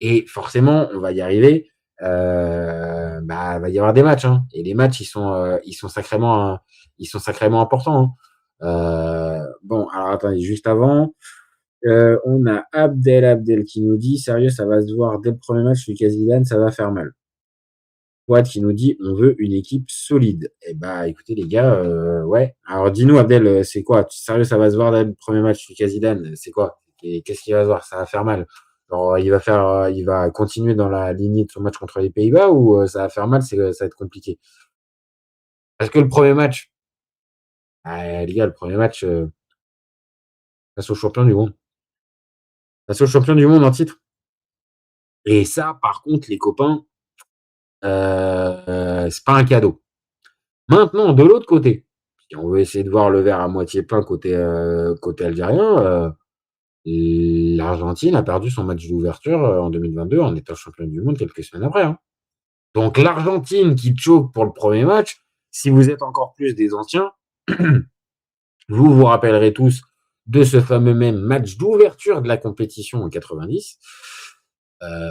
Et forcément, on va y arriver. Va y avoir des matchs, hein. Et les matchs, ils sont sacrément importants, hein. Bon, alors attendez, juste avant, on a Abdel qui nous dit, sérieux, ça va se voir dès le premier match, Lucas Zidane, ça va faire mal. Fouad qui nous dit, on veut une équipe solide. Eh bah, écoutez les gars, ouais. Alors dis-nous Abdel, c'est quoi? Sérieux, ça va se voir dès le premier match, Lucas Zidane, c'est quoi? Et qu'est-ce qui va se voir? Ça va faire mal. Genre, il va continuer dans la lignée de son match contre les Pays-Bas ou ça va faire mal, ça va être compliqué. Parce que le premier match, les gars, le premier match face au champion du monde. Face au champion du monde en titre. Et ça, par contre, les copains, c'est pas un cadeau. Maintenant, de l'autre côté, si on veut essayer de voir le verre à moitié plein côté algérien, l'Argentine a perdu son match d'ouverture en 2022 en étant champion du monde quelques semaines après. Hein. Donc l'Argentine qui choque pour le premier match, si vous êtes encore plus des anciens, vous vous rappellerez tous de ce fameux même match d'ouverture de la compétition en 90,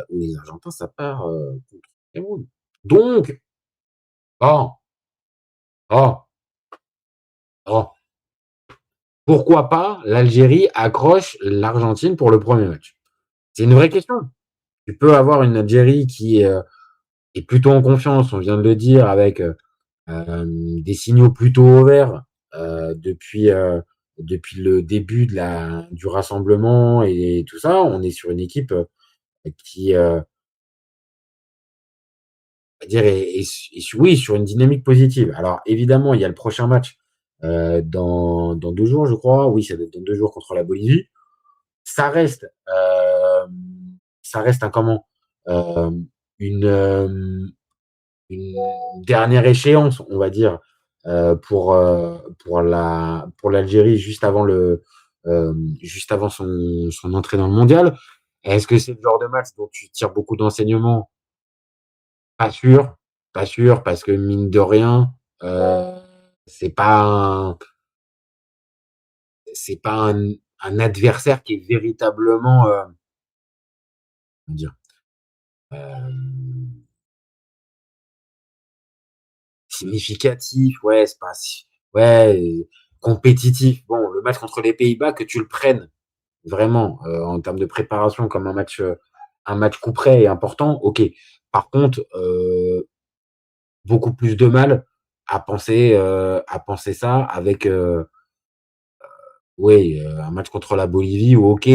où les Argentins, ça part contre le Cameroun. Donc, pourquoi pas l'Algérie accroche l'Argentine pour le premier match? C'est une vraie question. Tu peux avoir une Algérie qui est plutôt en confiance, on vient de le dire, avec des signaux plutôt au vert depuis le début du rassemblement et tout ça. On est sur une équipe qui oui, sur une dynamique positive. Alors évidemment, il y a le prochain match dans 2 jours, je crois. Oui, ça doit être dans 2 jours contre la Bolivie. Ça reste une dernière échéance, on va dire, pour l'Algérie juste avant son entrée dans le mondial. Est-ce que c'est le genre de match dont tu tires beaucoup d'enseignements? Pas sûr, parce que mine de rien, c'est pas un adversaire qui est véritablement comment dire, significatif, ouais, c'est pas compétitif. Bon, le match contre les Pays-Bas, que tu le prennes vraiment en termes de préparation comme un match coup près et important, ok. Par contre, beaucoup plus de mal à penser ça avec un match contre la Bolivie où ok,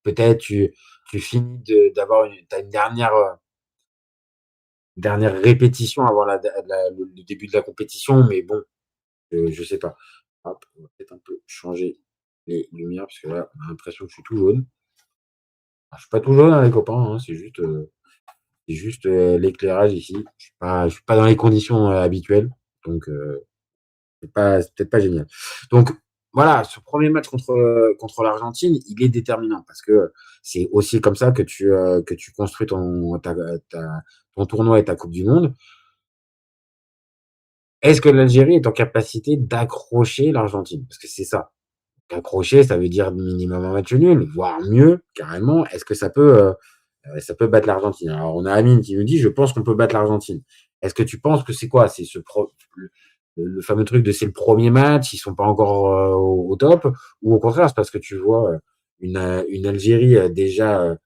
peut-être tu finis d'avoir t'as une dernière répétition avant le début de la compétition, mais bon, je sais pas. Hop, on va peut-être un peu changer les lumières parce que là, on a l'impression que je suis tout jaune. Alors, je suis pas tout jaune, hein, les copains, hein, c'est juste l'éclairage ici. Je suis pas dans les conditions habituelles, donc c'est peut-être pas génial. Donc voilà, ce premier match contre l'Argentine, il est déterminant parce que c'est aussi comme ça que tu construis ton tournoi et ta Coupe du Monde. Est-ce que l'Algérie est en capacité d'accrocher l'Argentine? Parce que c'est ça. Accrocher, ça veut dire minimum un match nul, voire mieux, carrément. Est-ce que ça peut battre l'Argentine? Alors, on a Amine qui nous dit, je pense qu'on peut battre l'Argentine. Est-ce que tu penses que c'est quoi? C'est le fameux truc de c'est le premier match, ils sont pas encore au top, ou au contraire, c'est parce que tu vois une Algérie déjà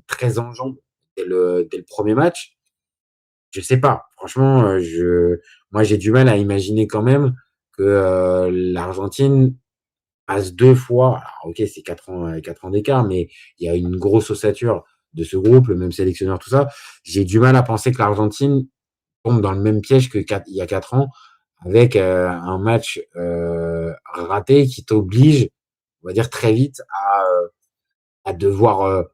très en jambes dès le premier match? Je sais pas. Franchement, moi, j'ai du mal à imaginer quand même que l'Argentine passe 2 fois. Alors, ok, c'est 4 ans d'écart, mais il y a une grosse ossature de ce groupe, le même sélectionneur, tout ça. J'ai du mal à penser que l'Argentine tombe dans le même piège il y a 4 ans, avec un match raté qui t'oblige, on va dire très vite, à devoir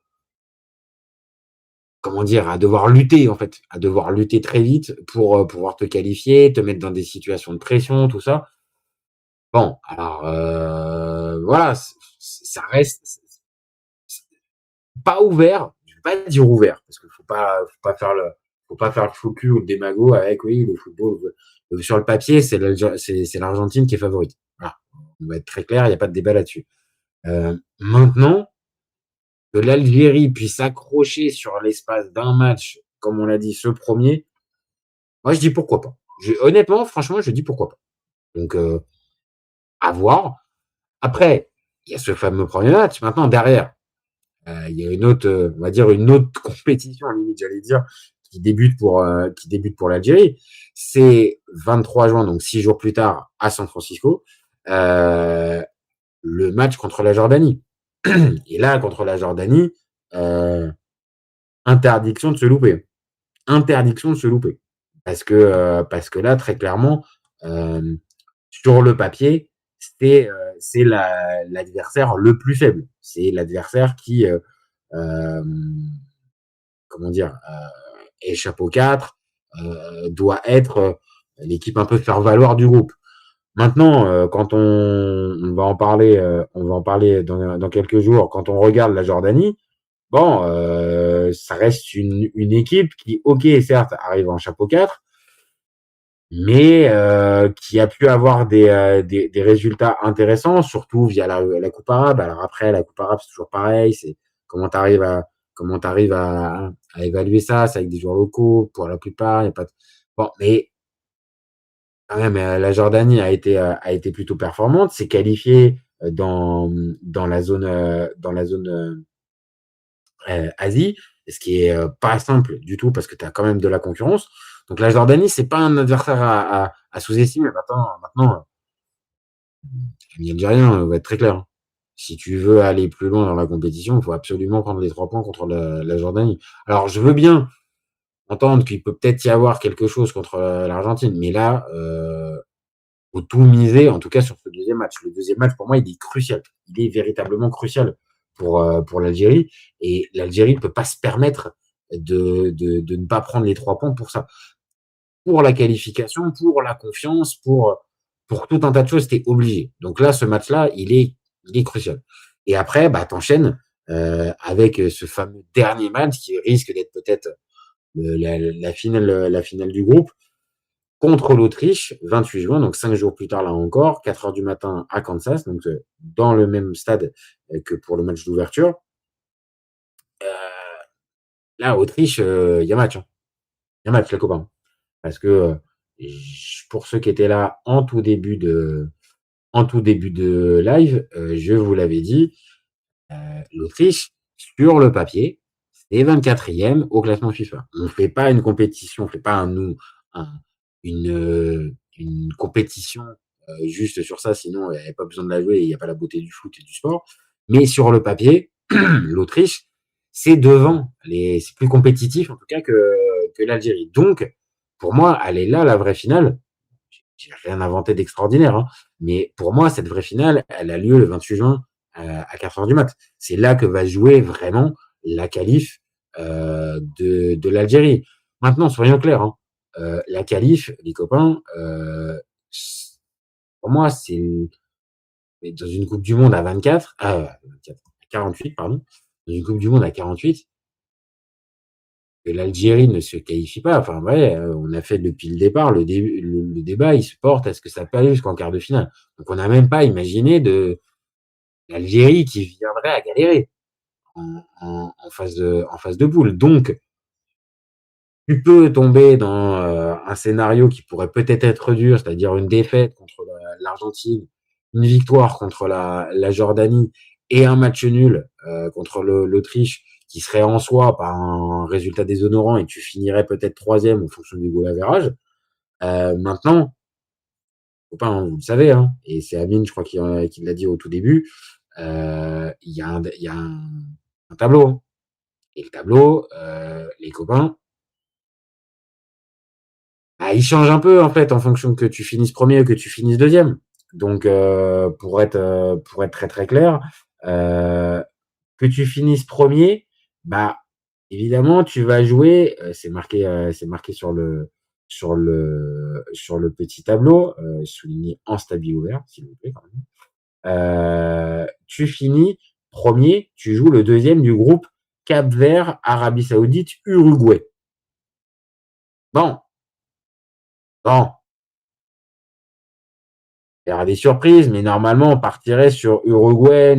à devoir lutter en fait, à devoir lutter très vite pour pouvoir te qualifier, te mettre dans des situations de pression, tout ça. Bon, alors voilà, ça reste pas ouvert, je vais pas dire ouvert parce qu'il faut pas faire le faux cul ou le démago avec oui le football sur le papier, c'est l'Argentine qui est favorite. Voilà, on va être très clair, il n'y a pas de débat là-dessus. Maintenant que l'Algérie puisse accrocher sur l'espace d'un match, comme on l'a dit, ce premier, moi je dis pourquoi pas. Honnêtement, franchement, je dis pourquoi pas. Donc à voir. Après, il y a ce fameux premier match. Maintenant, derrière, il y a une autre, on va dire une autre compétition, à la limite, j'allais dire, qui débute pour l'Algérie. C'est 23 juin, donc 6 jours plus tard, à San Francisco, le match contre la Jordanie. Et là, contre la Jordanie, interdiction de se louper. Interdiction de se louper. Parce que là, très clairement, sur le papier, c'est l'adversaire le plus faible. C'est l'adversaire qui, comment dire, échappe aux 4, doit être l'équipe un peu faire valoir du groupe. Maintenant, quand on va en parler dans quelques jours, quand on regarde la Jordanie, bon, ça reste une équipe qui, ok, certes, arrive en chapeau 4, mais qui a pu avoir des résultats intéressants, surtout via la Coupe arabe. Alors après, la Coupe arabe, c'est toujours pareil, c'est comment t'arrives à évaluer ça, c'est avec des joueurs locaux, pour la plupart, il y a pas de... Bon, mais quand même, la Jordanie a été plutôt performante, s'est qualifiée dans la zone Asie, ce qui est pas simple du tout parce que tu as quand même de la concurrence. Donc la Jordanie, c'est pas un adversaire à sous-estimer. Maintenant, les Algériens, on va être très clair. Si tu veux aller plus loin dans la compétition, il faut absolument prendre les 3 points contre la Jordanie. Alors, je veux bien entendre qu'il peut peut-être y avoir quelque chose contre l'Argentine, mais là, faut tout miser, en tout cas sur ce deuxième match. Le deuxième match, pour moi, il est crucial. Il est véritablement crucial pour l'Algérie. Et l'Algérie ne peut pas se permettre de ne pas prendre les 3 points pour ça. Pour la qualification, pour la confiance, pour tout un tas de choses, c'était obligé. Donc là, ce match-là, il est crucial. Et après, bah, t'enchaînes avec ce fameux dernier match qui risque d'être peut-être la finale du groupe contre l'Autriche, 28 juin, donc 5 jours plus tard là encore, 4h du matin à Kansas, donc dans le même stade que pour le match d'ouverture. Là, Autriche, il y a match. Il y a match, les copains. Parce que pour ceux qui étaient là en tout début de live, je vous l'avais dit, l'Autriche, sur le papier, c'est 24e au classement FIFA. On ne fait pas une compétition, on ne fait pas une compétition juste sur ça, sinon il n'y avait pas besoin de la jouer et il n'y a pas la beauté du foot et du sport. Mais sur le papier, l'Autriche, c'est devant, c'est plus compétitif en tout cas que l'Algérie. Donc, pour moi, elle est là, la vraie finale. J'ai rien inventé d'extraordinaire, hein, mais pour moi, cette vraie finale, elle a lieu le 28 juin à 4h du mat. C'est là que va jouer vraiment la qualif de l'Algérie. Maintenant, soyons clairs, hein, la qualif, les copains, pour moi, c'est dans une Coupe du Monde à 48, pardon, dans une Coupe du Monde à 48, que l'Algérie ne se qualifie pas. Enfin, ouais, on a fait depuis le départ le débat, il se porte, est-ce que ça peut aller jusqu'en quart de finale? Donc, on n'a même pas imaginé de l'Algérie qui viendrait à galérer en phase de poule. Donc, tu peux tomber dans un scénario qui pourrait peut-être être dur, c'est-à-dire une défaite contre l'Argentine, une victoire contre la Jordanie et un match nul contre l'Autriche, qui serait en soi pas un résultat déshonorant et tu finirais peut-être 3e en fonction du goal average. Maintenant, copain, vous le savez, hein, et c'est Amine, je crois, qui l'a dit au tout début, il y a un tableau. Hein. Et le tableau, les copains, bah, il change un peu en fait en fonction que tu finisses premier ou que tu finisses deuxième. Donc, pour être très très clair, que tu finisses premier, bah évidemment tu vas jouer. C'est marqué sur le petit tableau, souligné en stabilo vert, s'il vous plaît. Quand même. Tu finis premier, tu joues le deuxième du groupe Cap-Vert, Arabie Saoudite, Uruguay. Bon. Il y aura des surprises, mais normalement, on partirait sur Uruguay,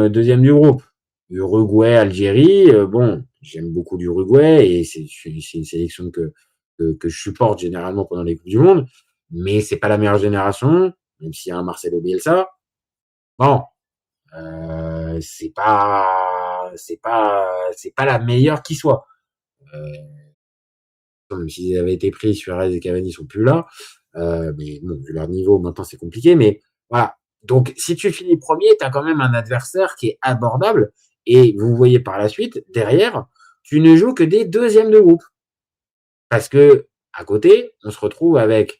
deuxième du groupe. Uruguay, Algérie, bon, j'aime beaucoup l'Uruguay et c'est une sélection que je supporte généralement pendant les Coupes du Monde, mais c'est pas la meilleure génération, même s'il y a un Marcelo Bielsa. Bon, c'est pas la meilleure qui soit. Même s'ils avaient été pris, Suarez et Cavani sont plus là. Mais bon, vu leur niveau, maintenant c'est compliqué. Mais voilà. Donc, si tu finis premier, tu as quand même un adversaire qui est abordable Et vous voyez par la suite, derrière, tu ne joues que des deuxièmes de groupe. Parce que, à côté, on se retrouve avec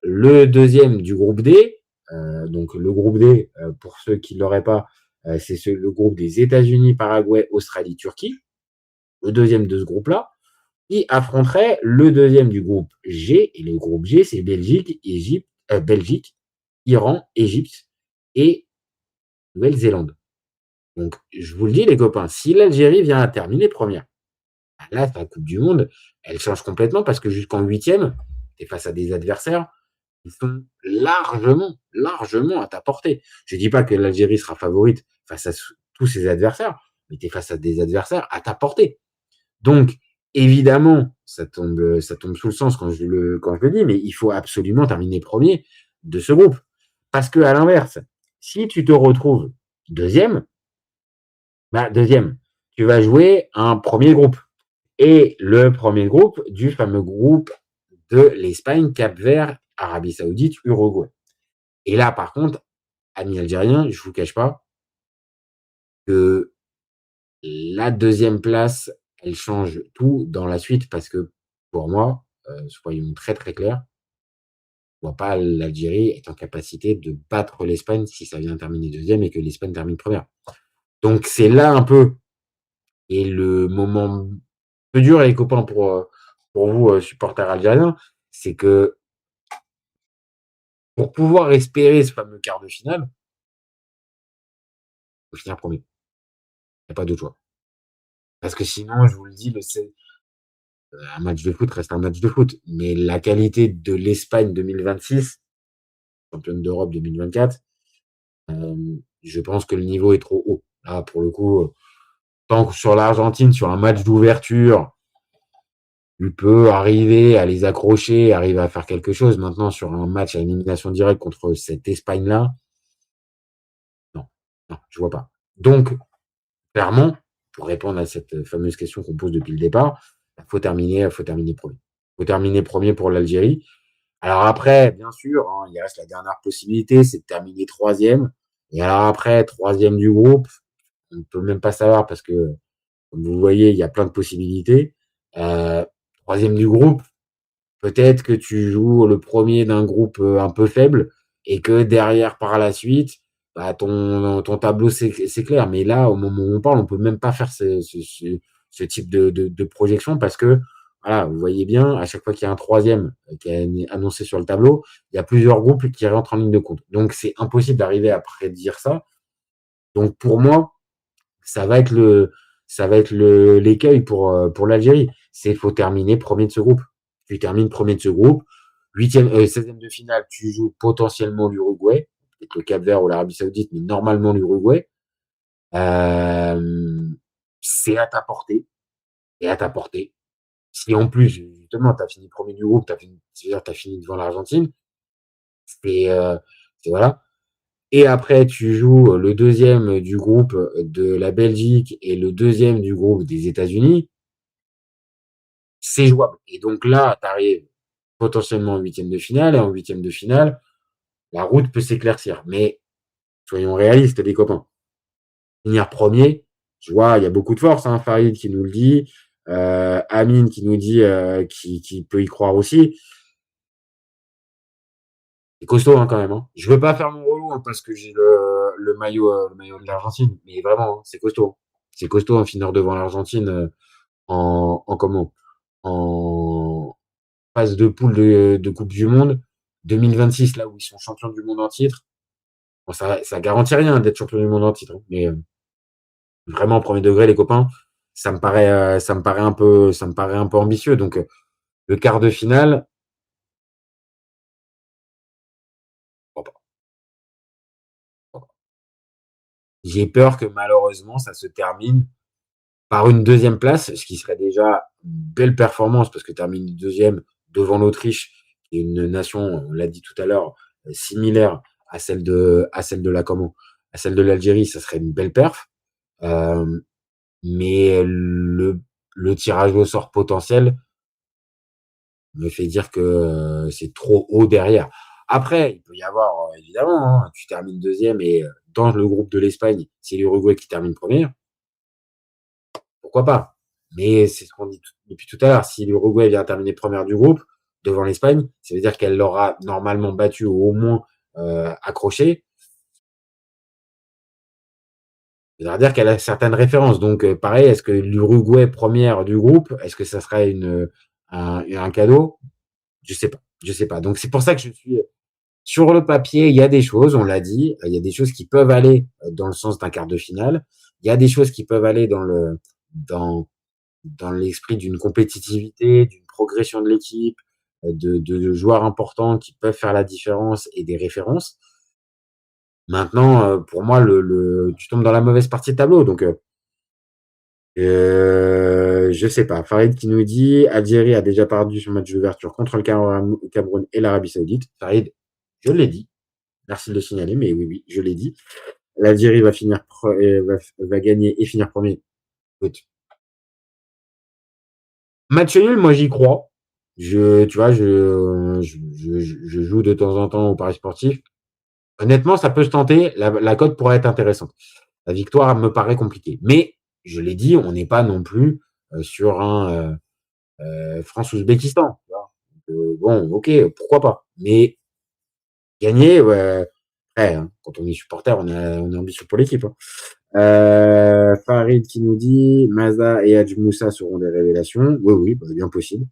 le deuxième du groupe D. Donc, le groupe D, pour ceux qui ne l'auraient pas, c'est le groupe des États-Unis, Paraguay, Australie, Turquie. Le deuxième de ce groupe-là, qui affronterait le deuxième du groupe G. Et le groupe G, c'est Belgique, Iran, Égypte et Nouvelle-Zélande. Donc, je vous le dis, les copains, si l'Algérie vient à terminer première, là, la Coupe du Monde, elle change complètement parce que jusqu'en 8e, tu es face à des adversaires qui sont largement à ta portée. Je dis pas que l'Algérie sera favorite face à tous ses adversaires, mais tu es face à des adversaires à ta portée. Donc, évidemment, ça tombe sous le sens quand je le dis, mais il faut absolument terminer premier de ce groupe. Parce que, à l'inverse, si tu te retrouves deuxième, tu vas jouer un premier groupe. Et le premier groupe du fameux groupe de l'Espagne, Cap-Vert, Arabie Saoudite, Uruguay. Et là, par contre, amis algériens, je vous cache pas que la deuxième place, elle change tout dans la suite parce que pour moi, soyons très très clairs, je vois pas l'Algérie être en capacité de battre l'Espagne si ça vient terminer deuxième et que l'Espagne termine première. Donc c'est là un peu et le moment peu dur, les copains, pour vous, supporters algériens, c'est que pour pouvoir espérer ce fameux quart de finale, il faut finir premier. Il n'y a pas d'autre choix. Parce que sinon, je vous le dis, un match de foot reste un match de foot. Mais la qualité de l'Espagne 2026, championne d'Europe 2024, je pense que le niveau est trop haut. Là, pour le coup, tant que sur l'Argentine, sur un match d'ouverture, tu peux arriver à les accrocher, arriver à faire quelque chose. Maintenant, sur un match à élimination directe contre cette Espagne-là, non, je vois pas. Donc, clairement, pour répondre à cette fameuse question qu'on pose depuis le départ, il faut terminer premier. Il faut terminer premier pour l'Algérie. Alors après, bien sûr, il reste la dernière possibilité, c'est de terminer troisième. Et alors après, troisième du groupe, on ne peut même pas savoir parce que, comme vous voyez, il y a plein de possibilités. Troisième du groupe, peut-être que tu joues le premier d'un groupe un peu faible et que derrière, par la suite, ton tableau s'éclaire. Mais là, au moment où on parle, on peut même pas faire ce type de projection parce que, voilà, vous voyez bien, à chaque fois qu'il y a un troisième qui est annoncé sur le tableau, il y a plusieurs groupes qui rentrent en ligne de compte. Donc, c'est impossible d'arriver à prédire ça. Donc, pour moi, ça va être l'écueil pour l'Algérie. C'est faut terminer premier de ce groupe. Tu termines premier de ce groupe. 16e de finale, tu joues potentiellement l'Uruguay, peut-être le Cap-Vert ou l'Arabie Saoudite, mais normalement l'Uruguay. C'est à ta portée. Et à ta portée. Si en plus, justement, tu as fini premier du groupe, c'est-à-dire tu as fini devant l'Argentine, c'est voilà. Et après, tu joues le deuxième du groupe de la Belgique et le deuxième du groupe des États-Unis. C'est jouable. Et donc là, tu arrives potentiellement en huitième de finale. Et en huitième de finale, la route peut s'éclaircir. Mais soyons réalistes, les copains. Finir premier, je vois, il y a beaucoup de force. Farid qui nous le dit. Amine qui nous dit qui peut y croire aussi. C'est costaud quand même. Je veux pas faire mon relou parce que j'ai le maillot de l'Argentine, mais vraiment, c'est costaud. C'est costaud en finir devant l'Argentine en phase de poule de Coupe du Monde 2026, là où ils sont champions du monde en titre. Bon, ça garantit rien d'être champion du monde en titre, mais vraiment premier degré, les copains, ça me paraît un peu ambitieux. Donc le quart de finale. J'ai peur que malheureusement, ça se termine par une deuxième place, ce qui serait déjà une belle performance parce que terminer deuxième devant l'Autriche, qui est une nation, on l'a dit tout à l'heure, similaire à celle de l'Algérie, ça serait une belle perf. Mais le tirage au sort potentiel me fait dire que c'est trop haut derrière. Après, il peut y avoir, évidemment, tu termines deuxième et dans le groupe de l'Espagne, c'est l'Uruguay qui termine première. pourquoi pas. Mais c'est ce qu'on dit depuis tout à l'heure. Si l'Uruguay vient terminer première du groupe devant l'Espagne, ça veut dire qu'elle l'aura normalement battu ou au moins accroché. Ça veut dire qu'elle a certaines références. Donc, pareil, est-ce que l'Uruguay première du groupe, est-ce que ça serait un cadeau? Je sais pas. Je sais pas. Donc, c'est pour ça que je suis sur le papier. Il y a des choses, on l'a dit, il y a des choses qui peuvent aller dans le sens d'un quart de finale. Il y a des choses qui peuvent aller dans l'esprit d'une compétitivité, d'une progression de l'équipe, de joueurs importants qui peuvent faire la différence et des références. Maintenant, pour moi, tu tombes dans la mauvaise partie de tableau. Donc, je sais pas. Farid qui nous dit Algérie a déjà perdu son match d'ouverture contre le Cameroun et l'Arabie Saoudite. Farid, je l'ai dit. Merci de le signaler, mais oui, je l'ai dit. L'Algérie va finir va gagner et finir premier. Écoute. Match nul, moi j'y crois. Tu vois, je joue de temps en temps au Paris sportif. Honnêtement, ça peut se tenter. La cote pourrait être intéressante. La victoire me paraît compliquée. Mais, je l'ai dit, on n'est pas non plus sur un France-Ouzbékistan. Bon, ok, pourquoi pas. Mais gagner, ouais, hein, quand on est supporter, on est ambitieux pour l'équipe. Hein. Farid qui nous dit Maza et Hadj Moussa seront des révélations. Oui, bien possible.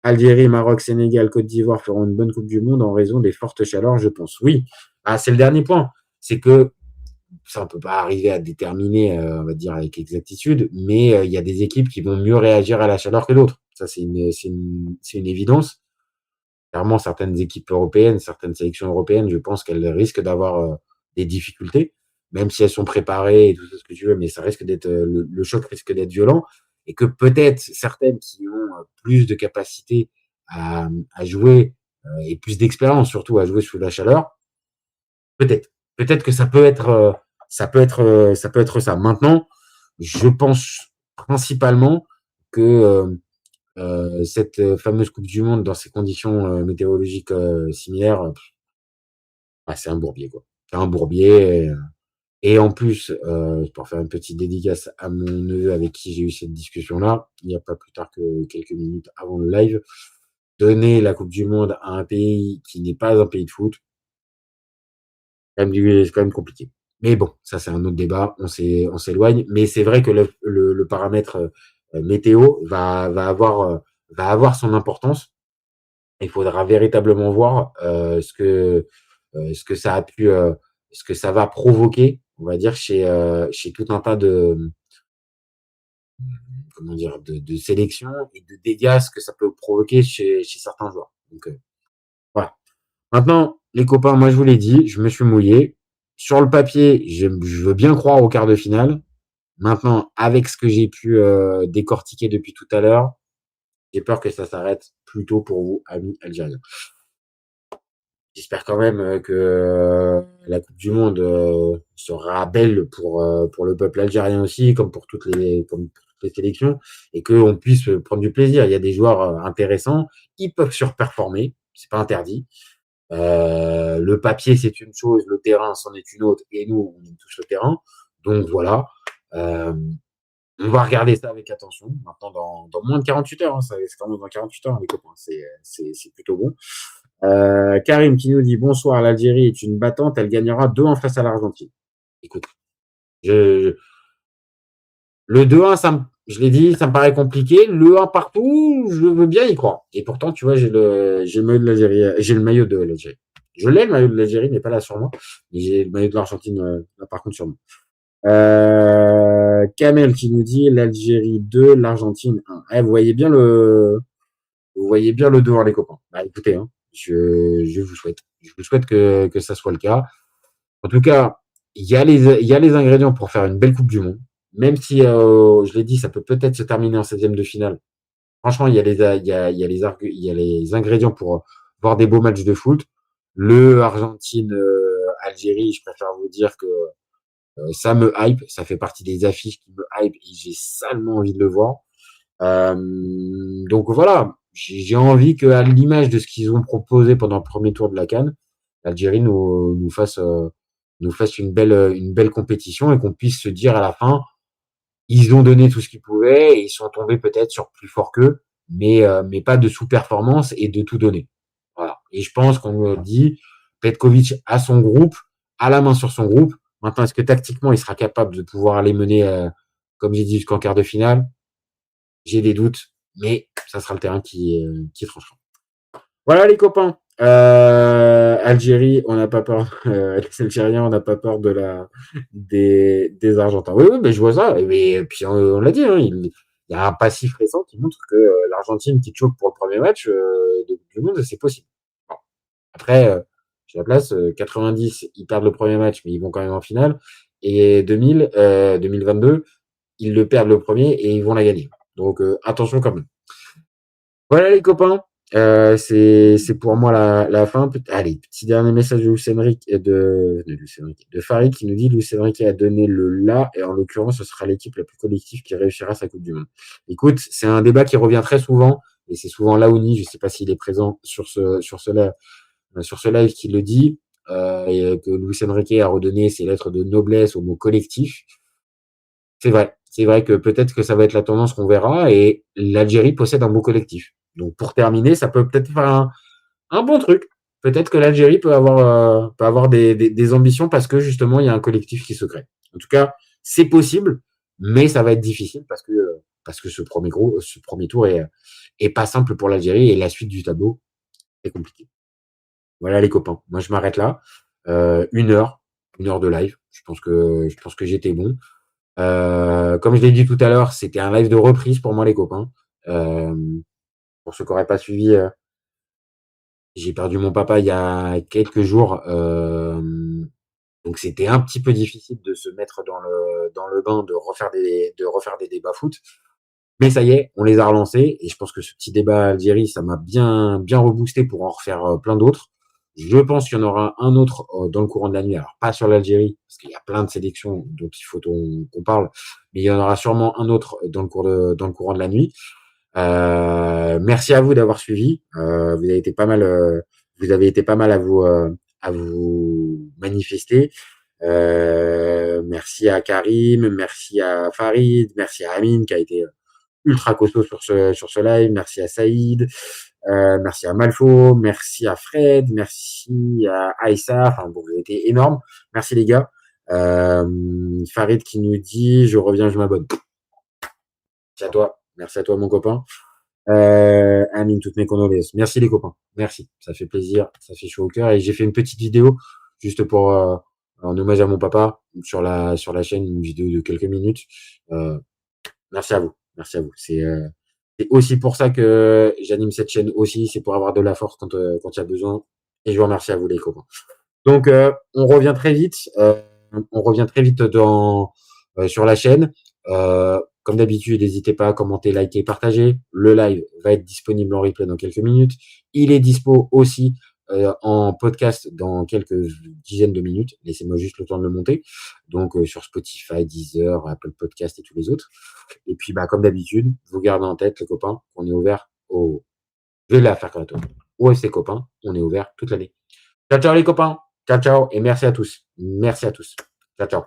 Algérie, Maroc, Sénégal, Côte d'Ivoire feront une bonne Coupe du Monde en raison des fortes chaleurs, je pense. Oui, c'est le dernier point. C'est que ça, on peut pas arriver à déterminer, on va dire avec exactitude, mais il y a des équipes qui vont mieux réagir à la chaleur que d'autres. Ça, c'est une évidence. Clairement, certaines équipes européennes, certaines sélections européennes, je pense qu'elles risquent d'avoir des difficultés, même si elles sont préparées et tout ce que tu veux, mais ça risque d'être le choc risque d'être violent. Et que peut-être certaines qui ont plus de capacité à jouer et plus d'expérience surtout à jouer sous la chaleur, peut-être que ça peut être ça. Maintenant, je pense principalement que cette fameuse Coupe du Monde dans ces conditions météorologiques similaires, c'est un bourbier quoi. C'est un bourbier. Et en plus, pour faire une petite dédicace à mon neveu avec qui j'ai eu cette discussion-là, il n'y a pas plus tard que quelques minutes avant le live, donner la Coupe du Monde à un pays qui n'est pas un pays de foot, c'est quand même compliqué. Mais bon, ça c'est un autre débat, on s'éloigne. Mais c'est vrai que le paramètre météo va avoir son importance. Il faudra véritablement voir ce que ça a pu, ce que ça va provoquer, on va dire, chez tout un tas de sélections et de dégâts, ce que ça peut provoquer chez certains joueurs. Donc, voilà. Maintenant, les copains, moi je vous l'ai dit, je me suis mouillé. Sur le papier, je veux bien croire au quart de finale. Maintenant, avec ce que j'ai pu décortiquer depuis tout à l'heure, j'ai peur que ça s'arrête plus tôt pour vous, amis algériens. J'espère quand même que la Coupe du Monde sera belle pour le peuple algérien aussi, comme pour toutes les sélections, et qu'on puisse prendre du plaisir. Il y a des joueurs intéressants, ils peuvent surperformer, c'est pas interdit. Le papier c'est une chose, le terrain c'en est une autre, et nous on aime tous le terrain. Donc voilà, on va regarder ça avec attention. Maintenant dans moins de 48 heures, hein, c'est quand même dans 48 heures les copains, c'est plutôt bon. Karim qui nous dit bonsoir, l'Algérie est une battante, elle gagnera 2-1 face à l'Argentine. Écoute, le 2-1, je l'ai dit, ça me paraît compliqué. Le 1 partout, je veux bien y croire. Et pourtant, tu vois, j'ai le maillot de l'Algérie, j'ai le maillot de l'Algérie. Je l'ai, le maillot de l'Algérie, mais pas là sur moi. Mais j'ai le maillot de l'Argentine, là, par contre, sur moi. Kamel qui nous dit l'Algérie 2, l'Argentine 1. Vous voyez bien le 2-1, les copains. Bah, écoutez, hein. Je vous souhaite. Je vous souhaite que ça soit le cas. En tout cas, il y a les ingrédients pour faire une belle Coupe du Monde. Même si, je l'ai dit, ça peut peut-être se terminer en 16e de finale. Franchement, il y a les ingrédients pour voir des beaux matchs de foot. Le Argentine-Algérie, je préfère vous dire que ça me hype. Ça fait partie des affiches qui me hype et j'ai salement envie de le voir. Donc voilà. J'ai envie qu'à l'image de ce qu'ils ont proposé pendant le premier tour de la CAN, l'Algérie nous fasse une belle compétition et qu'on puisse se dire à la fin, ils ont donné tout ce qu'ils pouvaient et ils sont tombés peut-être sur plus fort qu'eux, mais pas de sous-performance et de tout donner. Voilà. Et je pense qu'on me dit, Petkovic a son groupe, a la main sur son groupe. Maintenant, est-ce que tactiquement, il sera capable de pouvoir aller mener, comme j'ai dit, jusqu'en quart de finale? J'ai des doutes, mais ça sera le terrain qui tranchera. Voilà les copains. Algérie, on n'a pas peur. Les Algériens, on n'a pas peur des Argentins. Oui, mais je vois ça. Mais puis on l'a dit, hein, il y a un passif récent qui montre que l'Argentine qui choque pour le premier match du monde, c'est possible. Bon. Après, j'ai la place. 90, ils perdent le premier match, mais ils vont quand même en finale. Et 2022, ils le perdent le premier et ils vont la gagner. Donc attention quand même. Voilà les copains. C'est pour moi la fin. Allez, petit dernier message de Luis Enrique de Farid qui nous dit Luis Enrique a donné le là et en l'occurrence ce sera l'équipe la plus collective qui réussira sa Coupe du Monde. Écoute, c'est un débat qui revient très souvent et c'est souvent Laouni, je sais pas s'il est présent sur ce live qui le dit et que Luis Enrique a redonné ses lettres de noblesse au mot collectif. C'est vrai que peut-être que ça va être la tendance qu'on verra et l'Algérie possède un beau collectif. Donc pour terminer, ça peut peut-être faire un bon truc. Peut-être que l'Algérie peut avoir des ambitions parce que justement il y a un collectif qui se crée. En tout cas, c'est possible, mais ça va être difficile parce que ce premier tour est pas simple pour l'Algérie et la suite du tableau est compliquée. Voilà les copains. Moi je m'arrête là. 1 heure de live. Je pense que j'étais bon. Comme je l'ai dit tout à l'heure, c'était un live de reprise pour moi les copains. Pour ceux qui n'auraient pas suivi, j'ai perdu mon papa il y a quelques jours, donc c'était un petit peu difficile de se mettre dans le bain, de refaire des débats foot. Mais ça y est, on les a relancés et je pense que ce petit débat Algérie, ça m'a bien reboosté pour en refaire plein d'autres. Je pense qu'il y en aura un autre dans le courant de la nuit. Alors, pas sur l'Algérie, parce qu'il y a plein de sélections dont il faut qu'on parle, mais il y en aura sûrement un autre dans le courant de la nuit. Merci à vous d'avoir suivi. Vous avez été pas mal à vous manifester. Merci à Karim, merci à Farid, merci à Amine qui a été ultra costaud sur ce live. Merci à Saïd. Merci à Malfo, merci à Fred, merci à Aïssa, enfin bon, vous avez été énorme. Merci les gars. Farid qui nous dit je reviens, je m'abonne. Merci à toi mon copain. Amine, toutes mes condoléances. Merci les copains, merci, ça fait plaisir, ça fait chaud au cœur et j'ai fait une petite vidéo juste pour en hommage à mon papa sur la chaîne, une vidéo de quelques minutes. Merci à vous. C'est aussi pour ça que j'anime cette chaîne aussi, c'est pour avoir de la force quand il y a besoin. Et je vous remercie à vous les copains. Donc on revient très vite. Sur la chaîne. Comme d'habitude, n'hésitez pas à commenter, liker, partager. Le live va être disponible en replay dans quelques minutes. Il est dispo aussi en podcast dans quelques dizaines de minutes. Laissez-moi juste le temps de le monter. Donc sur Spotify, Deezer, Apple Podcast et tous les autres. Et puis comme d'habitude, vous gardez en tête les copains qu'on est ouvert au FC copains. On est ouvert toute l'année. Ciao les copains. Ciao et merci à tous. Ciao.